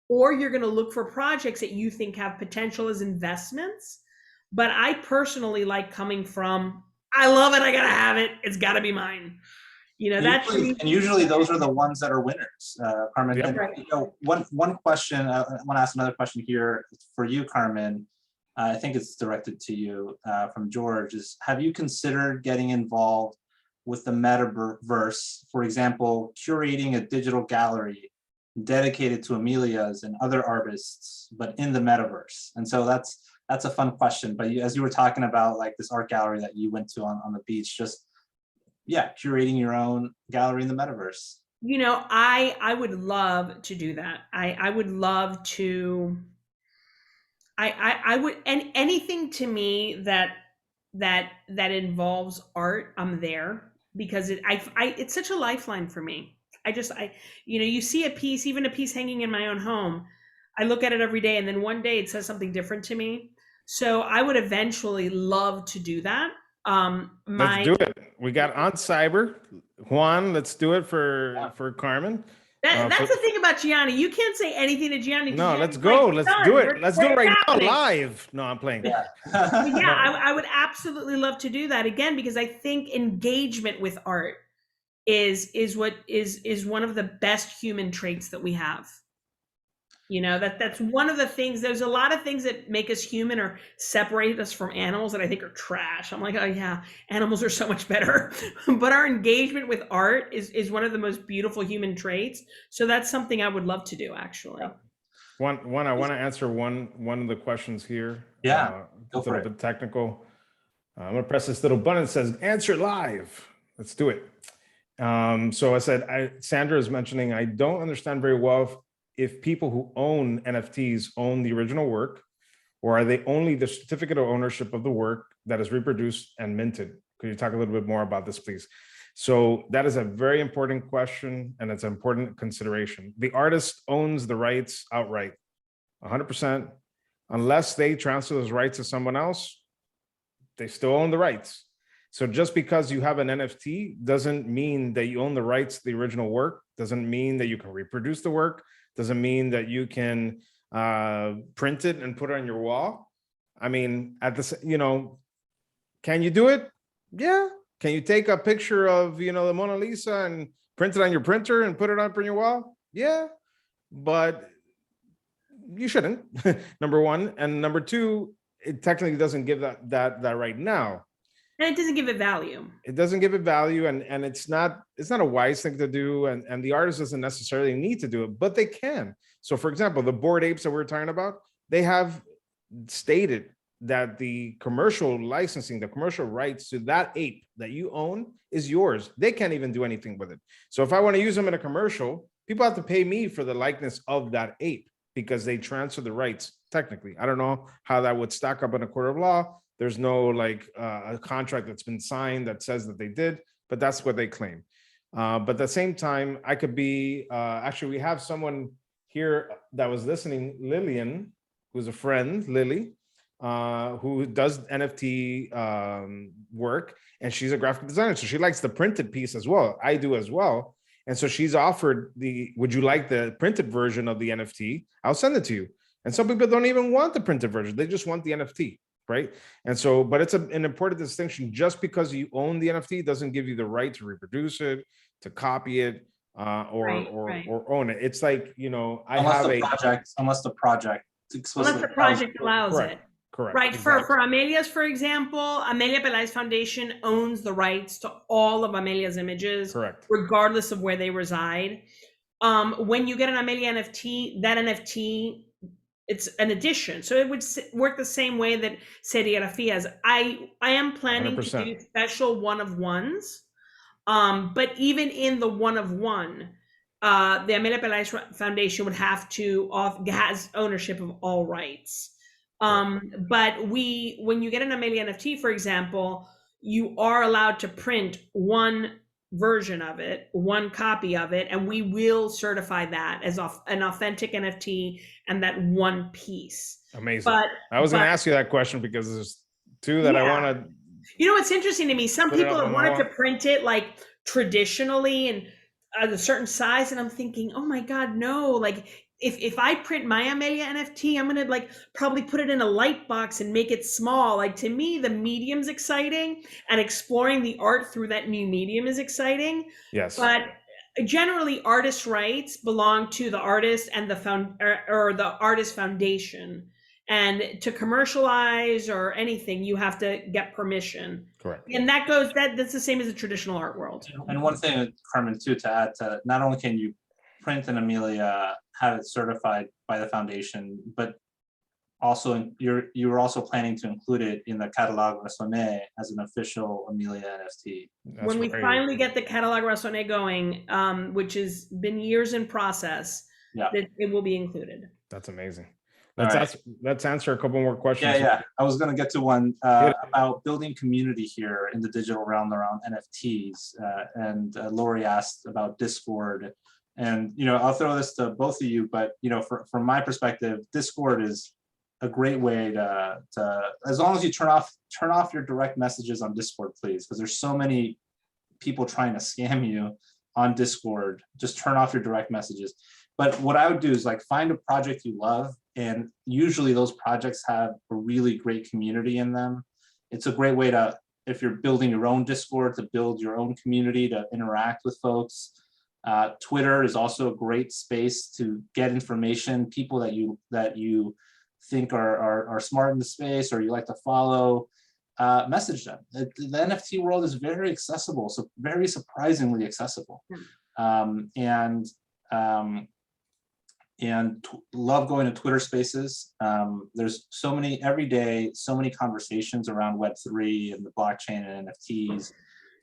or you're going to look for projects that you think have potential as investments. But I personally like coming from, I love it, I got to have it, it's got to be mine. You know, that's usually those are the ones that are winners, Carmen. Yep. And, you know, one question, I want to ask another question here for you, Carmen. I think it's directed to you from George. Is, have you considered getting involved with the metaverse? For example, curating a digital gallery dedicated to Amelia's and other artists, but in the metaverse. And so that's a fun question. But as you were talking about, like this art gallery that you went to on the beach, just curating your own gallery in the metaverse. You know, I would love to do that. I would love to. I would, and anything to me that involves art, I'm there, because it's such a lifeline for me. You know, you see a piece, even a piece hanging in my own home, I look at it every day, and then one day it says something different to me. So I would eventually love to do that. Let's do it. We got on cyber. Juan, let's do it for Carmen. That's the thing about Gianni. You can't say anything to Gianni. No, let's go. Let's do it. Let's do it right now, live. No, I'm playing. Yeah, I would absolutely love to do that again, because I think engagement with art is one of the best human traits that we have. You know, that's one of the things. There's a lot of things that make us human or separate us from animals that I think are trash. I'm like, oh yeah, animals are so much better. But our engagement with art is one of the most beautiful human traits. So that's something I would love to do, actually. One, I want to answer one of the questions here. Yeah, it's a little bit technical. I'm gonna press this little button that says answer live. Let's do it. So I said, Sandra is mentioning, I don't understand very well if people who own NFTs own the original work, or are they only the certificate of ownership of the work that is reproduced and minted? Could you talk a little bit more about this, please? So that is a very important question, and it's an important consideration. The artist owns the rights outright, 100%. Unless they transfer those rights to someone else, they still own the rights. So just because you have an NFT doesn't mean that you own the rights to the original work, doesn't mean that you can reproduce the work, doesn't mean that you can print it and put it on your wall. I mean, you know, can you do it? Yeah. Can you take a picture of, you know, the Mona Lisa and print it on your printer and put it up on your wall? Yeah, but you shouldn't, number one. And number two, it technically doesn't give that right now. And it doesn't give it value. It doesn't give it value, and it's not a wise thing to do, and the artist doesn't necessarily need to do it, but they can. So for example, the Bored Apes that we're talking about, they have stated that the commercial licensing, the commercial rights to that ape that you own is yours. They can't even do anything with it. So if I want to use them in a commercial, people have to pay me for the likeness of that ape because they transfer the rights technically. I don't know how that would stack up in a court of law. There's no like a contract that's been signed that says that they did, but that's what they claim. But at the same time, I could be, actually we have someone here that was listening, Lillian, who's a friend, Lily, who does NFT work, and she's a graphic designer. So she likes the printed piece as well. I do as well. And so she's offered would you like the printed version of the NFT? I'll send it to you. And some people don't even want the printed version. They just want the NFT, right? And so, but it's an important distinction. Just because you own the NFT doesn't give you the right to reproduce it, to copy it, or own it. It's like, you know, unless the project allows correct, it. correct. Right. Exactly. For Amelia's, for example, Amelia Pelaez Foundation owns the rights to all of Amelia's images, Correct. regardless of where they reside. When you get an Amelia NFT, that NFT, it's an addition. So it would work the same way that Serigrafias. I am planning 100%. to do special one-of-ones. But even in the one-of-one, the Amelia Pelaez Foundation would have to has ownership of all rights. But when you get an Amelia NFT, for example, you are allowed to print one version of it, one copy of it, and we will certify that as an authentic NFT and that one piece. Amazing. I was going to ask you that question because there's two that I want to. You know, it's interesting to me. Some people have wanted to print it like traditionally and at a certain size, and I'm thinking, oh my God, no! Like if I print my Amelia NFT, I'm gonna like probably put it in a light box and make it small. Like to me, the medium's exciting, and exploring the art through that new medium is exciting. Yes. But generally, artist rights belong to the artist and the artist foundation. And to commercialize or anything, you have to get permission. Correct. And that's the same as the traditional art world. And one thing, Carmen, too, to add to, not only can you print an Amelia, have it certified by the foundation, but also you're also planning to include it in the Catalogue Raisonné as an official Amelia NFT. When we finally get the Catalogue Raisonné going, which has been years in process, it will be included. That's amazing. Let's answer a couple more questions. Yeah. I was going to get to one about building community here in the digital realm around NFTs. And Lori asked about Discord. And, you know, I'll throw this to both of you, but, you know, from my perspective, Discord is a great way to as long as you turn off your direct messages on Discord, please, because there's so many people trying to scam you on Discord. Just turn off your direct messages. But what I would do is like find a project you love, and usually those projects have a really great community in them. It's a great way to, if you're building your own Discord, to build your own community, to interact with folks. Twitter is also a great space to get information, people that you think are smart in the space or you like to follow. Message them. The NFT world is very accessible, so very surprisingly accessible. And love going to Twitter spaces. There's so many every day, so many conversations around Web3 and the blockchain and NFTs.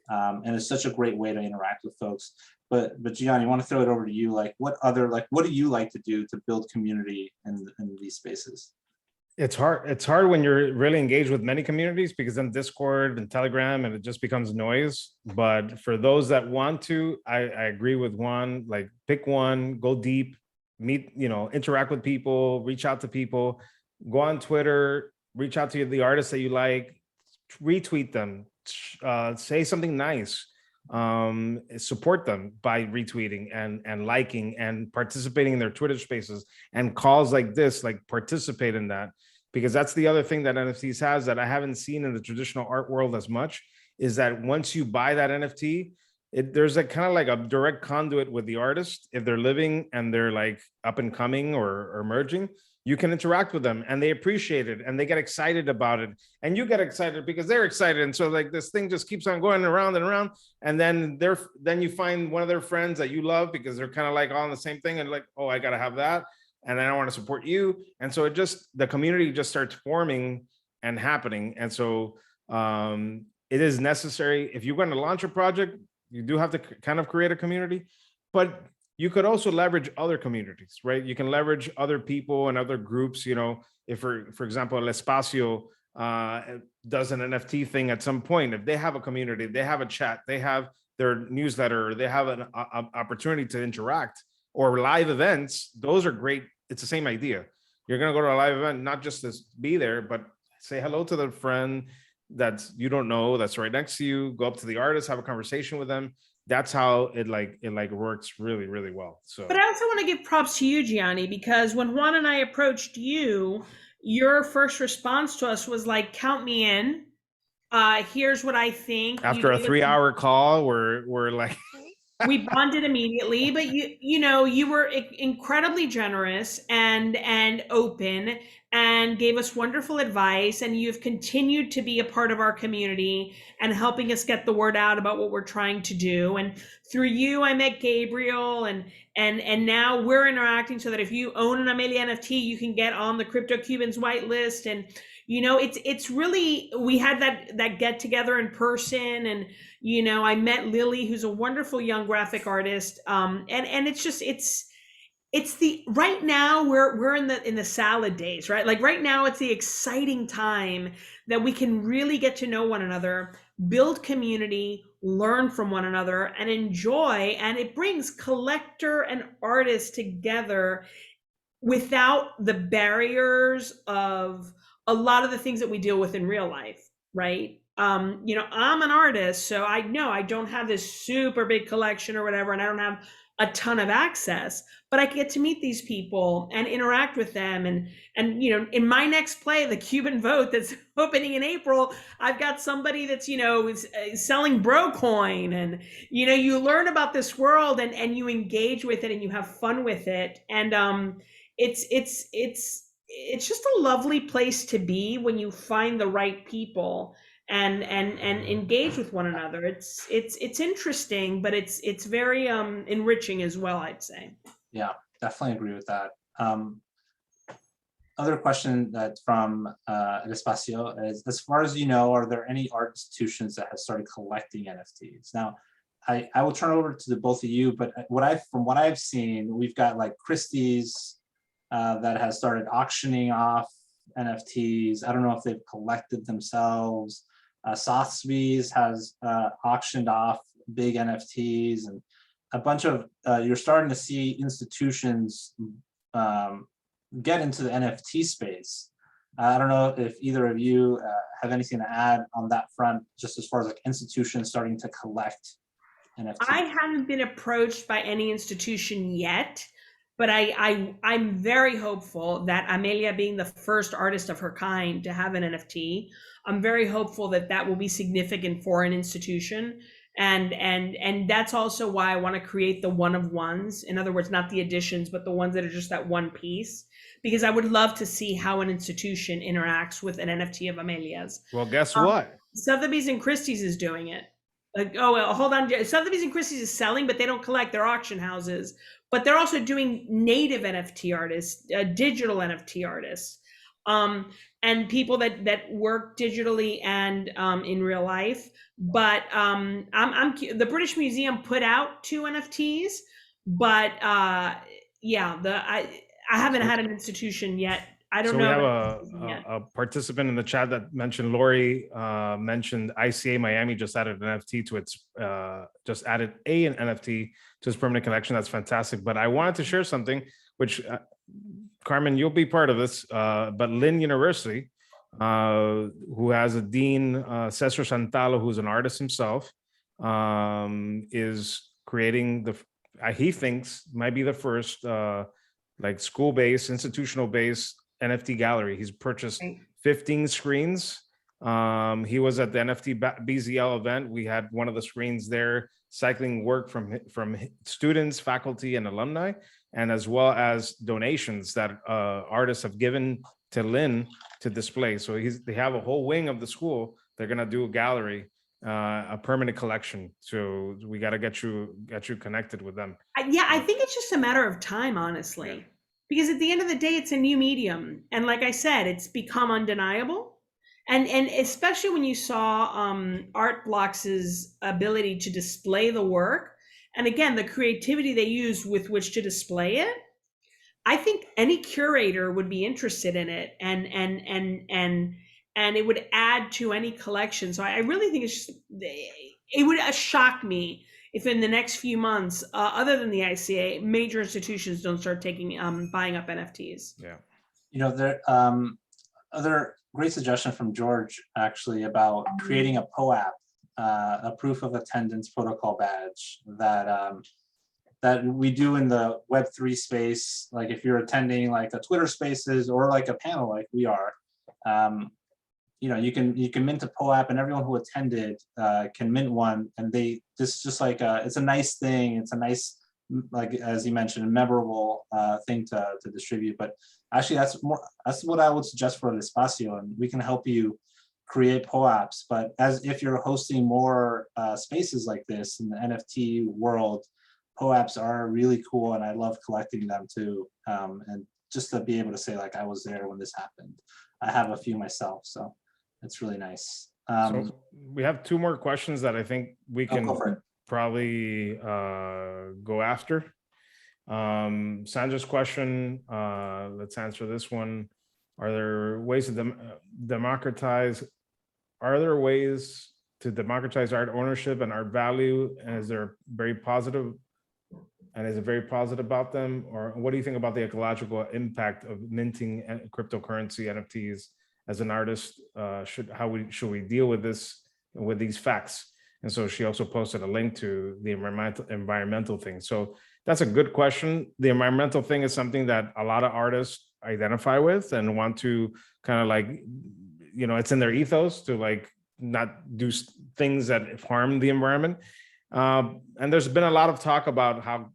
And it's such a great way to interact with folks. But Gianni, I want to throw it over to you. Like what do you like to do to build community in these spaces? It's hard when you're really engaged with many communities, because then Discord and Telegram, and it just becomes noise. But for those that want to, I agree with Juan, like pick one, go deep, meet, interact with people, reach out to people, go on Twitter, reach out to the artists that you like, retweet them, say something nice, support them by retweeting and liking and participating in their Twitter spaces and calls like this, like participate in that. Because that's the other thing that NFTs has that I haven't seen in the traditional art world as much, is that once you buy that NFT, there's a kind of like a direct conduit with the artist. If they're living and they're like up and coming or emerging, you can interact with them and they appreciate it and they get excited about it. And you get excited because they're excited. And so like this thing just keeps on going around and around. And then you find one of their friends that you love because they're kind of like all on the same thing and like, oh, I got to have that. And then I want to support you. And so the community just starts forming and happening. And so it is necessary. If you're going to launch a project, you do have to kind of create a community, but you could also leverage other communities, right? You can leverage other people and other groups. If for example, El Espacio does an NFT thing at some point, if they have a community, they have a chat, they have their newsletter, they have an opportunity to interact, or live events, those are great. It's the same idea. You're going to go to a live event, not just to be there, but say hello to the friend that you don't know that's right next to you, go up to the artist, have a conversation with them. that's how it works really, really well. So, but I also want to give props to you, Gianni, because when Juan and I approached you, your first response to us was like, count me in. Here's what I think. after a 3-hour call, we're like, we bonded immediately, but you were incredibly generous and open and gave us wonderful advice, and you've continued to be a part of our community and helping us get the word out about what we're trying to do. And through you, I met Gabriel, and now we're interacting so that if you own an Amelia NFT, you can get on the Crypto Cubans whitelist. And it's really, we had that get together in person, and I met Lily, who's a wonderful young graphic artist, and it's the right now we're in the salad days, right? Like right now, it's the exciting time that we can really get to know one another, build community, learn from one another, and enjoy. And it brings collector and artist together without the barriers of a lot of the things that we deal with in real life, right? I'm an artist, so I know I don't have this super big collection or whatever, and I don't have a ton of access, but I get to meet these people and interact with them. And in my next play, the Cuban Vote, that's opening in April, I've got somebody that's, is selling Brocoin, and, you learn about this world and you engage with it and you have fun with it. And it's just a lovely place to be when you find the right people and engage with one another. It's interesting, but it's very enriching as well, I'd say. Yeah, definitely agree with that. Other question that's from El Espacio is, as far as you know, are there any art institutions that have started collecting NFTs? Now, I will turn it over to the both of you, but from what I've seen, we've got like Christie's that has started auctioning off NFTs. I don't know if they've collected themselves. Sotheby's has auctioned off big NFTs, and a bunch of, you're starting to see institutions get into the NFT space. I don't know if either of you have anything to add on that front, just as far as like institutions starting to collect NFTs. I haven't been approached by any institution yet, but I'm very hopeful that Amelia, being the first artist of her kind to have an NFT, I'm very hopeful that will be significant for an institution. And that's also why I want to create the one of ones. In other words, not the editions, but the ones that are just that one piece, because I would love to see how an institution interacts with an NFT of Amelia's. Well, guess what? Sotheby's and Christie's is doing it. Like, oh, well, hold on. Sotheby's and Christie's is selling, but they don't collect. They're auction houses. But they're also doing native NFT artists, digital NFT artists, and people that work digitally and in real life. But the British Museum put out 2 NFTs, but yeah, I haven't had an institution yet. I don't know. We have a participant in the chat that mentioned, Lori mentioned ICA Miami just added an NFT to its, just added an NFT to its permanent collection. That's fantastic. But I wanted to share something, which Carmen, you'll be part of this, but Lynn University, who has a dean, Cesar Santalo, who's an artist himself, is creating he thinks might be the first like school-based, institutional-based NFT gallery. He's purchased 15 screens. He was at the NFT BZL event. We had one of the screens there, cycling work from students, faculty, and alumni, and as well as donations that artists have given to Lynn to display. So they have a whole wing of the school. They're gonna do a gallery, a permanent collection. So we got to get you connected with them. Yeah, I think it's just a matter of time, honestly. Yeah. Because at the end of the day, it's a new medium. And like I said, it's become undeniable. And especially when you saw Art Blocks' ability to display the work, and again, the creativity they use with which to display it, I think any curator would be interested in it, and it would add to any collection. So I really think it would shock me if in the next few months, other than the ICA, major institutions don't start buying up NFTs. Yeah. There other great suggestion from George, actually, about creating a POAP a proof of attendance protocol badge that that we do in the Web3 space. Like if you're attending like a Twitter Spaces or like a panel like we are, you know, you can mint a POAP, and everyone who attended can mint one. And this is just like it's a nice thing. It's a nice, like as you mentioned, a memorable thing to distribute. But actually, that's what I would suggest for El Espacio, and we can help you create POAPs. But as if you're hosting more spaces like this in the NFT world, POAPs are really cool, and I love collecting them too. And just to be able to say like I was there when this happened. I have a few myself, so it's really nice. So we have 2 more questions that I think we can probably go after. Sandra's question, let's answer this one. Are there ways to democratize? Are there ways to democratize art ownership and art value? And is there very positive? And is it very positive about them? Or what do you think about the ecological impact of minting cryptocurrency NFTs as an artist? Should we deal with this, with these facts? And so she also posted a link to the environmental thing. So that's a good question. The environmental thing is something that a lot of artists identify with and want to kind of like, you know, it's in their ethos to like not do things that harm the environment. And there's been a lot of talk about how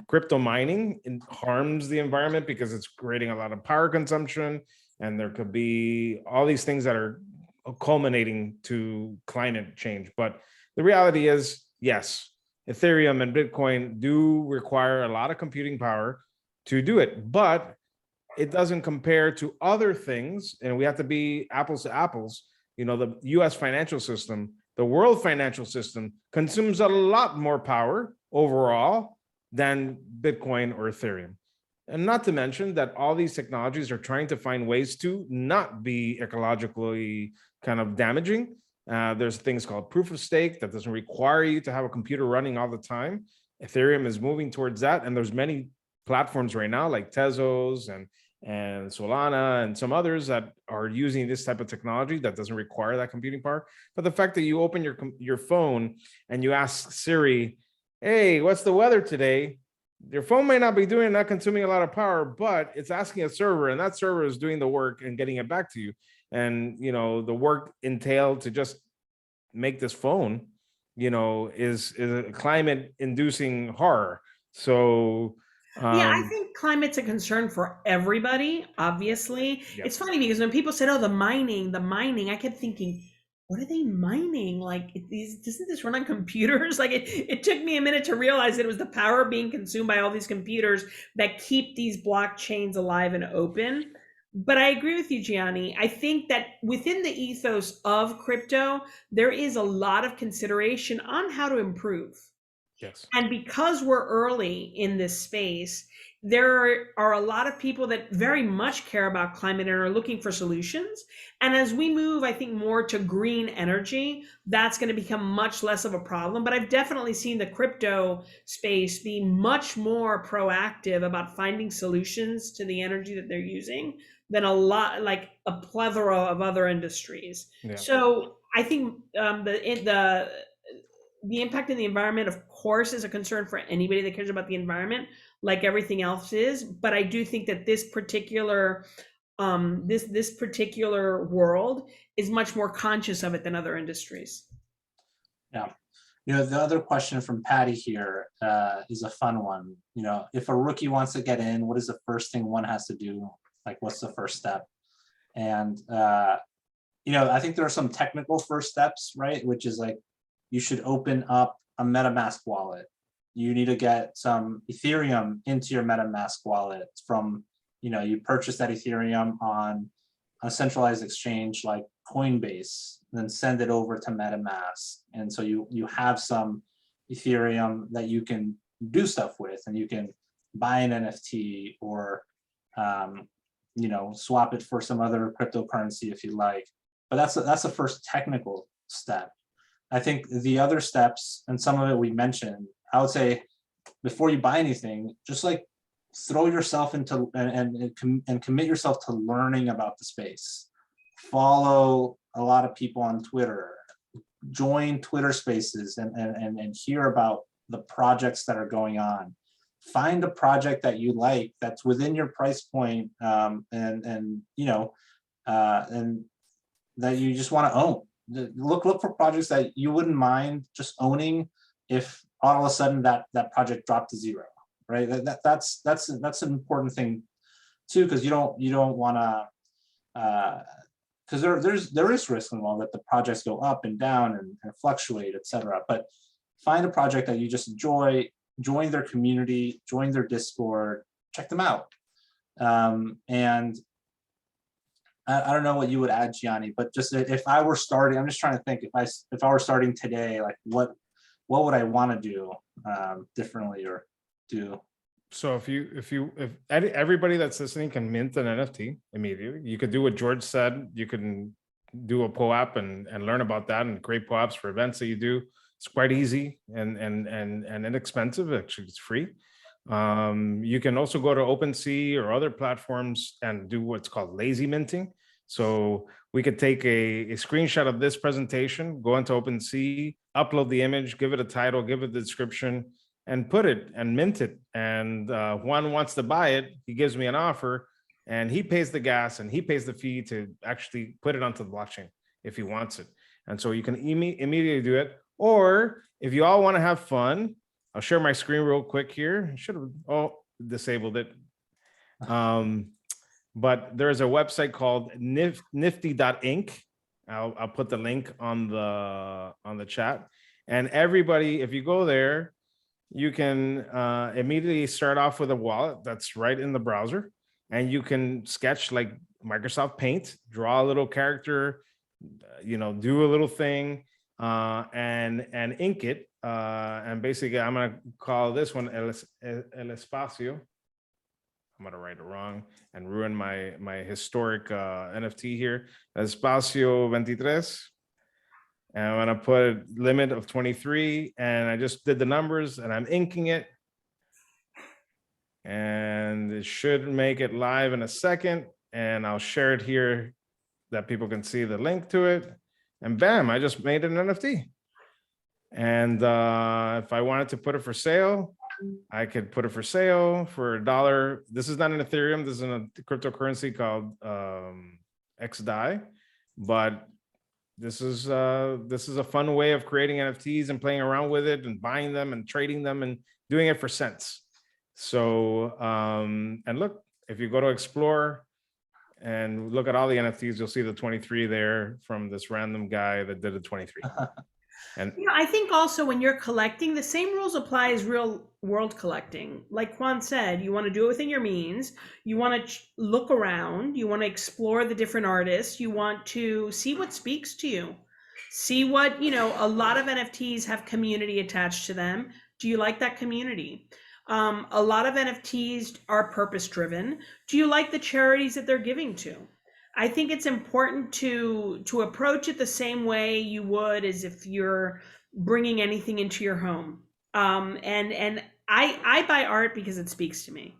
crypto mining harms the environment because it's creating a lot of power consumption, and there could be all these things that are culminating to climate change. But the reality is, yes, Ethereum and Bitcoin do require a lot of computing power to do it, but it doesn't compare to other things. And we have to be apples to apples. You know, the US financial system, the world financial system consumes a lot more power overall than Bitcoin or Ethereum. And not to mention that all these technologies are trying to find ways to not be ecologically kind of damaging. There's things called proof of stake that doesn't require you to have a computer running all the time. Ethereum is moving towards that. And there's many platforms right now like Tezos and Solana and some others that are using this type of technology that doesn't require that computing power. But the fact that you open your phone and you ask Siri, hey, what's the weather today? Your phone may not be not consuming a lot of power, but it's asking a server, and that server is doing the work and getting it back to you. And, you know, the work entailed to just make this phone, you know, is a climate inducing horror. So, yeah, I think climate's a concern for everybody, obviously. Yep. It's funny because when people said, oh, the mining, I kept thinking, what are they mining? Like, doesn't this run on computers? Like, it took me a minute to realize that it was the power being consumed by all these computers that keep these blockchains alive and open. But I agree with you, Gianni. I think that within the ethos of crypto, there is a lot of consideration on how to improve. Yes. And because we're early in this space, there are a lot of people that very much care about climate and are looking for solutions. And as we move, I think, more to green energy, that's going to become much less of a problem. But I've definitely seen the crypto space be much more proactive about finding solutions to the energy that they're using than like a plethora of other industries. Yeah. So I think the impact in the environment, of course, is a concern for anybody that cares about the environment, like everything else is. But I do think that this particular this particular world is much more conscious of it than other industries. Yeah. You know, the other question from Patty here is a fun one. You know, if a rookie wants to get in, what is the first thing one has to do? Like, what's the first step? And, you know, I think there are some technical first steps, right? Which is like, you should open up a MetaMask wallet. You need to get some Ethereum into your MetaMask wallet from, you know, you purchase that Ethereum on a centralized exchange like Coinbase, then send it over to MetaMask. And so you have some Ethereum that you can do stuff with, and you can buy an NFT or, you know, swap it for some other cryptocurrency if you like. But that's the first technical step. I think the other steps, and some of it we mentioned, I would say before you buy anything, just like throw yourself into and commit yourself to learning about the space. Follow a lot of people on Twitter, join Twitter Spaces and hear about the projects that are going on. Find a project that you like that's within your price point, and you know, and that you just want to own. Look for projects that you wouldn't mind just owning if all of a sudden that project dropped to zero, right? That's an important thing too, because you don't want to, because there is risk involved that the projects go up and down and fluctuate, etc. But find a project that you just enjoy, join their community, join their Discord, check them out. And I don't know what you would add, Gianni, but just if I were starting, I'm just trying to think, if I were starting today, like what would I want to do differently or do? So if everybody that's listening can mint an NFT immediately, you could do what George said. You can do a POAP and learn about that and create POAPs for events that you do. It's quite easy and inexpensive. Actually, it's free. You can also go to OpenSea or other platforms and do what's called lazy minting. So we could take a screenshot of this presentation, go into OpenSea, upload the image, give it a title, give it the description, and put it and mint it. And Juan wants to buy it. He gives me an offer and he pays the gas and he pays the fee to actually put it onto the blockchain if he wants it. And so you can immediately do it. Or if you all want to have fun, I'll share my screen real quick here. I should have disabled it. But there's a website called nifty.inc. I'll put the link on the chat. And everybody, if you go there, you can immediately start off with a wallet that's right in the browser. And you can sketch like Microsoft Paint, draw a little character, do a little thing, and ink it. And basically, I'm going to call this one El Espacio. I'm going to write it wrong and ruin my historic NFT here. Espacio 23. And I'm going to put a limit of 23. And I just did the numbers and I'm inking it. And it should make it live in a second. And I'll share it here that people can see the link to it. And bam, I just made an NFT. And if I wanted to put it for sale, I could put it for sale for $1. This is not an Ethereum. This is a cryptocurrency called XDAI. But this is a fun way of creating NFTs and playing around with it and buying them and trading them and doing it for cents. So, and look, if you go to Explore and look at all the NFTs, you'll see the 23 there from this random guy that did a 23. And I think also when you're collecting, the same rules apply as real world collecting. Like Juan said, you want to do it within your means. You want to look around. You want to explore the different artists. You want to see what speaks to you. See what, a lot of NFTs have community attached to them. Do you like that community? A lot of NFTs are purpose driven. Do you like the charities that they're giving to? I think it's important to approach it the same way you would as if you're bringing anything into your home. And I buy art because it speaks to me,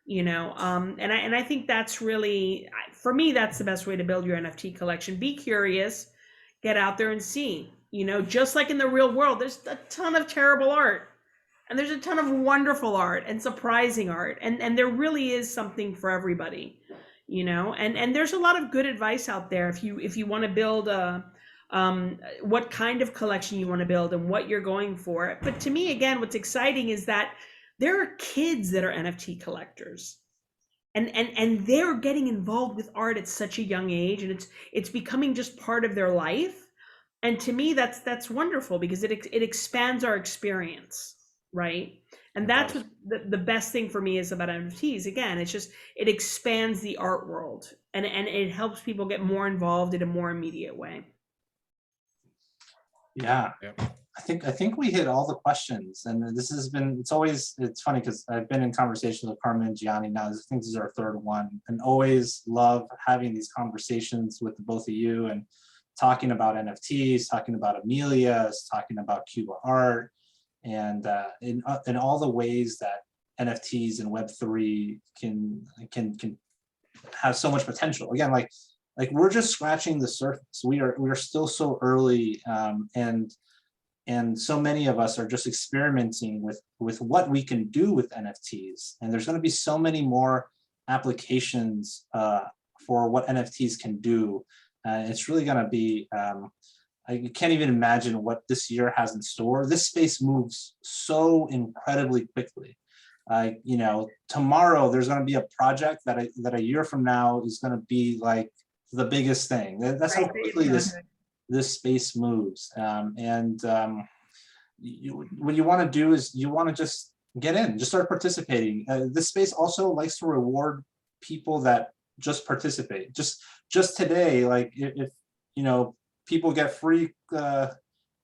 and I think that's really, for me, that's the best way to build your NFT collection. Be curious, get out there and see, just like in the real world, there's a ton of terrible art and there's a ton of wonderful art and surprising art. And there really is something for everybody. And there's a lot of good advice out there if you want to build what kind of collection you want to build and what you're going for. But to me, again, what's exciting is that there are kids that are NFT collectors, and they're getting involved with art at such a young age, and it's becoming just part of their life. And to me, that's wonderful because it expands our experience, right? And that's what the best thing for me is about NFTs. Again, it expands the art world and it helps people get more involved in a more immediate way. Yeah. I think we hit all the questions, and this has been, it's funny because I've been in conversations with Carmen and Gianni now. I think this is our third one, and always love having these conversations with the both of you and talking about NFTs, talking about Amelia's, talking about Cuba art. And in all the ways that NFTs and Web3 can have so much potential. Again, like like we're just scratching the surface. We are still so early, and so many of us are just experimenting with what we can do with NFTs. And there's going to be so many more applications for what NFTs can do. It's really going to be, I can't even imagine what this year has in store. This space moves so incredibly quickly. You know, tomorrow there's going to be a project that a year from now is going to be like the biggest thing. That's how quickly this space moves. What you want to do is you want to just get in, just start participating. This space also likes to reward people that just participate. Just today, like if you know, people get free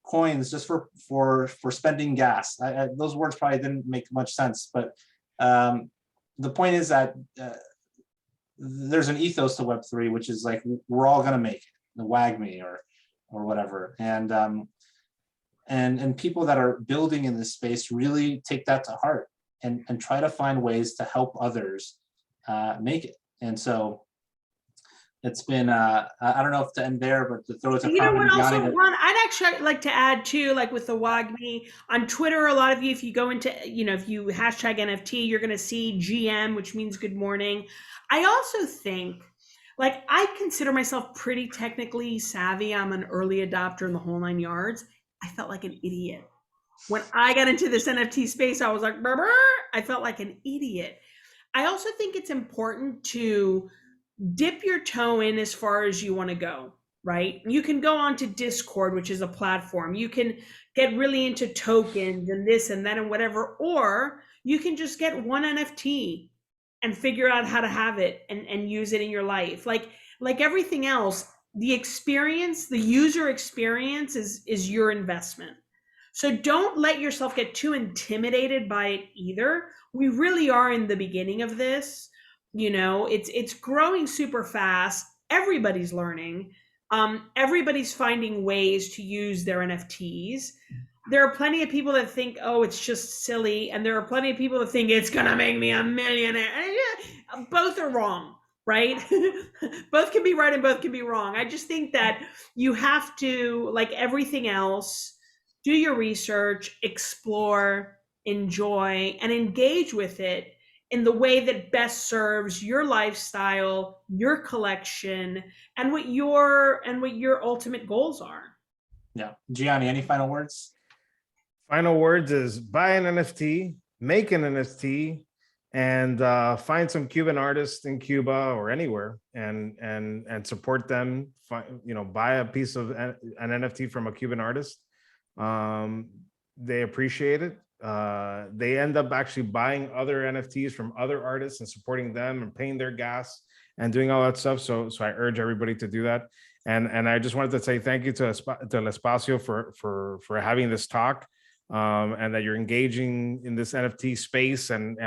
coins just for spending gas. Those words probably didn't make much sense, but the point is that there's an ethos to Web3, which is like we're all gonna make it, the WAGMI or whatever, and people that are building in this space really take that to heart and try to find ways to help others make it. And so it's been, I don't know if to end there, but to throw it to You know Carmen what, and also, Gianni. Juan, I'd actually like to add too, like with the WAGMI on Twitter, a lot of you, if you go into, you know, if you hashtag NFT, you're going to see GM, which means good morning. I also think, like, I consider myself pretty technically savvy. I'm an early adopter in the whole 9 yards. I felt like an idiot. When I got into this NFT space, I was like, brr, brr. I felt like an idiot. I also think it's important to dip your toe in as far as you want to go, right? You can go on to Discord, which is a platform. You can get really into tokens and this and that and whatever, or you can just get one NFT and figure out how to have it and use it in your life. Like everything else, the experience, the user experience is your investment. So don't let yourself get too intimidated by it either. We really are in the beginning of this. You know, it's growing super fast. Everybody's learning. Everybody's finding ways to use their NFTs. There are plenty of people that think, oh, it's just silly. And there are plenty of people that think it's going to make me a millionaire. And yeah, both are wrong, right? Both can be right and both can be wrong. I just think that you have to, like everything else, do your research, explore, enjoy, and engage with it in the way that best serves your lifestyle, your collection, and what your ultimate goals are. Yeah, Gianni, any final words? Final words is buy an NFT, make an NFT, and find some Cuban artists in Cuba or anywhere, and support them. You know, buy a piece of an NFT from a Cuban artist. They appreciate it. They end up actually buying other NFTs from other artists and supporting them and paying their gas and doing all that stuff. So I urge everybody to do that. And I just wanted to say thank you to El Espacio for having this talk, and that you're engaging in this NFT space and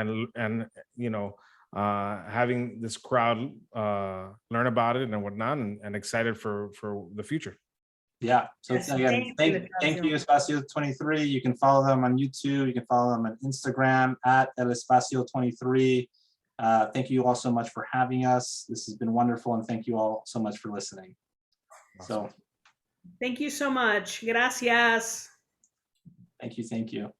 you know, having this crowd learn about it and whatnot, and excited for the future. Yeah. So Yes, again, thank you, Espacio 23. You can follow them on YouTube. You can follow them on Instagram at El Espacio 23. Thank you all so much for having us. This has been wonderful, and thank you all so much for listening. Awesome. So thank you so much. Gracias. thank you.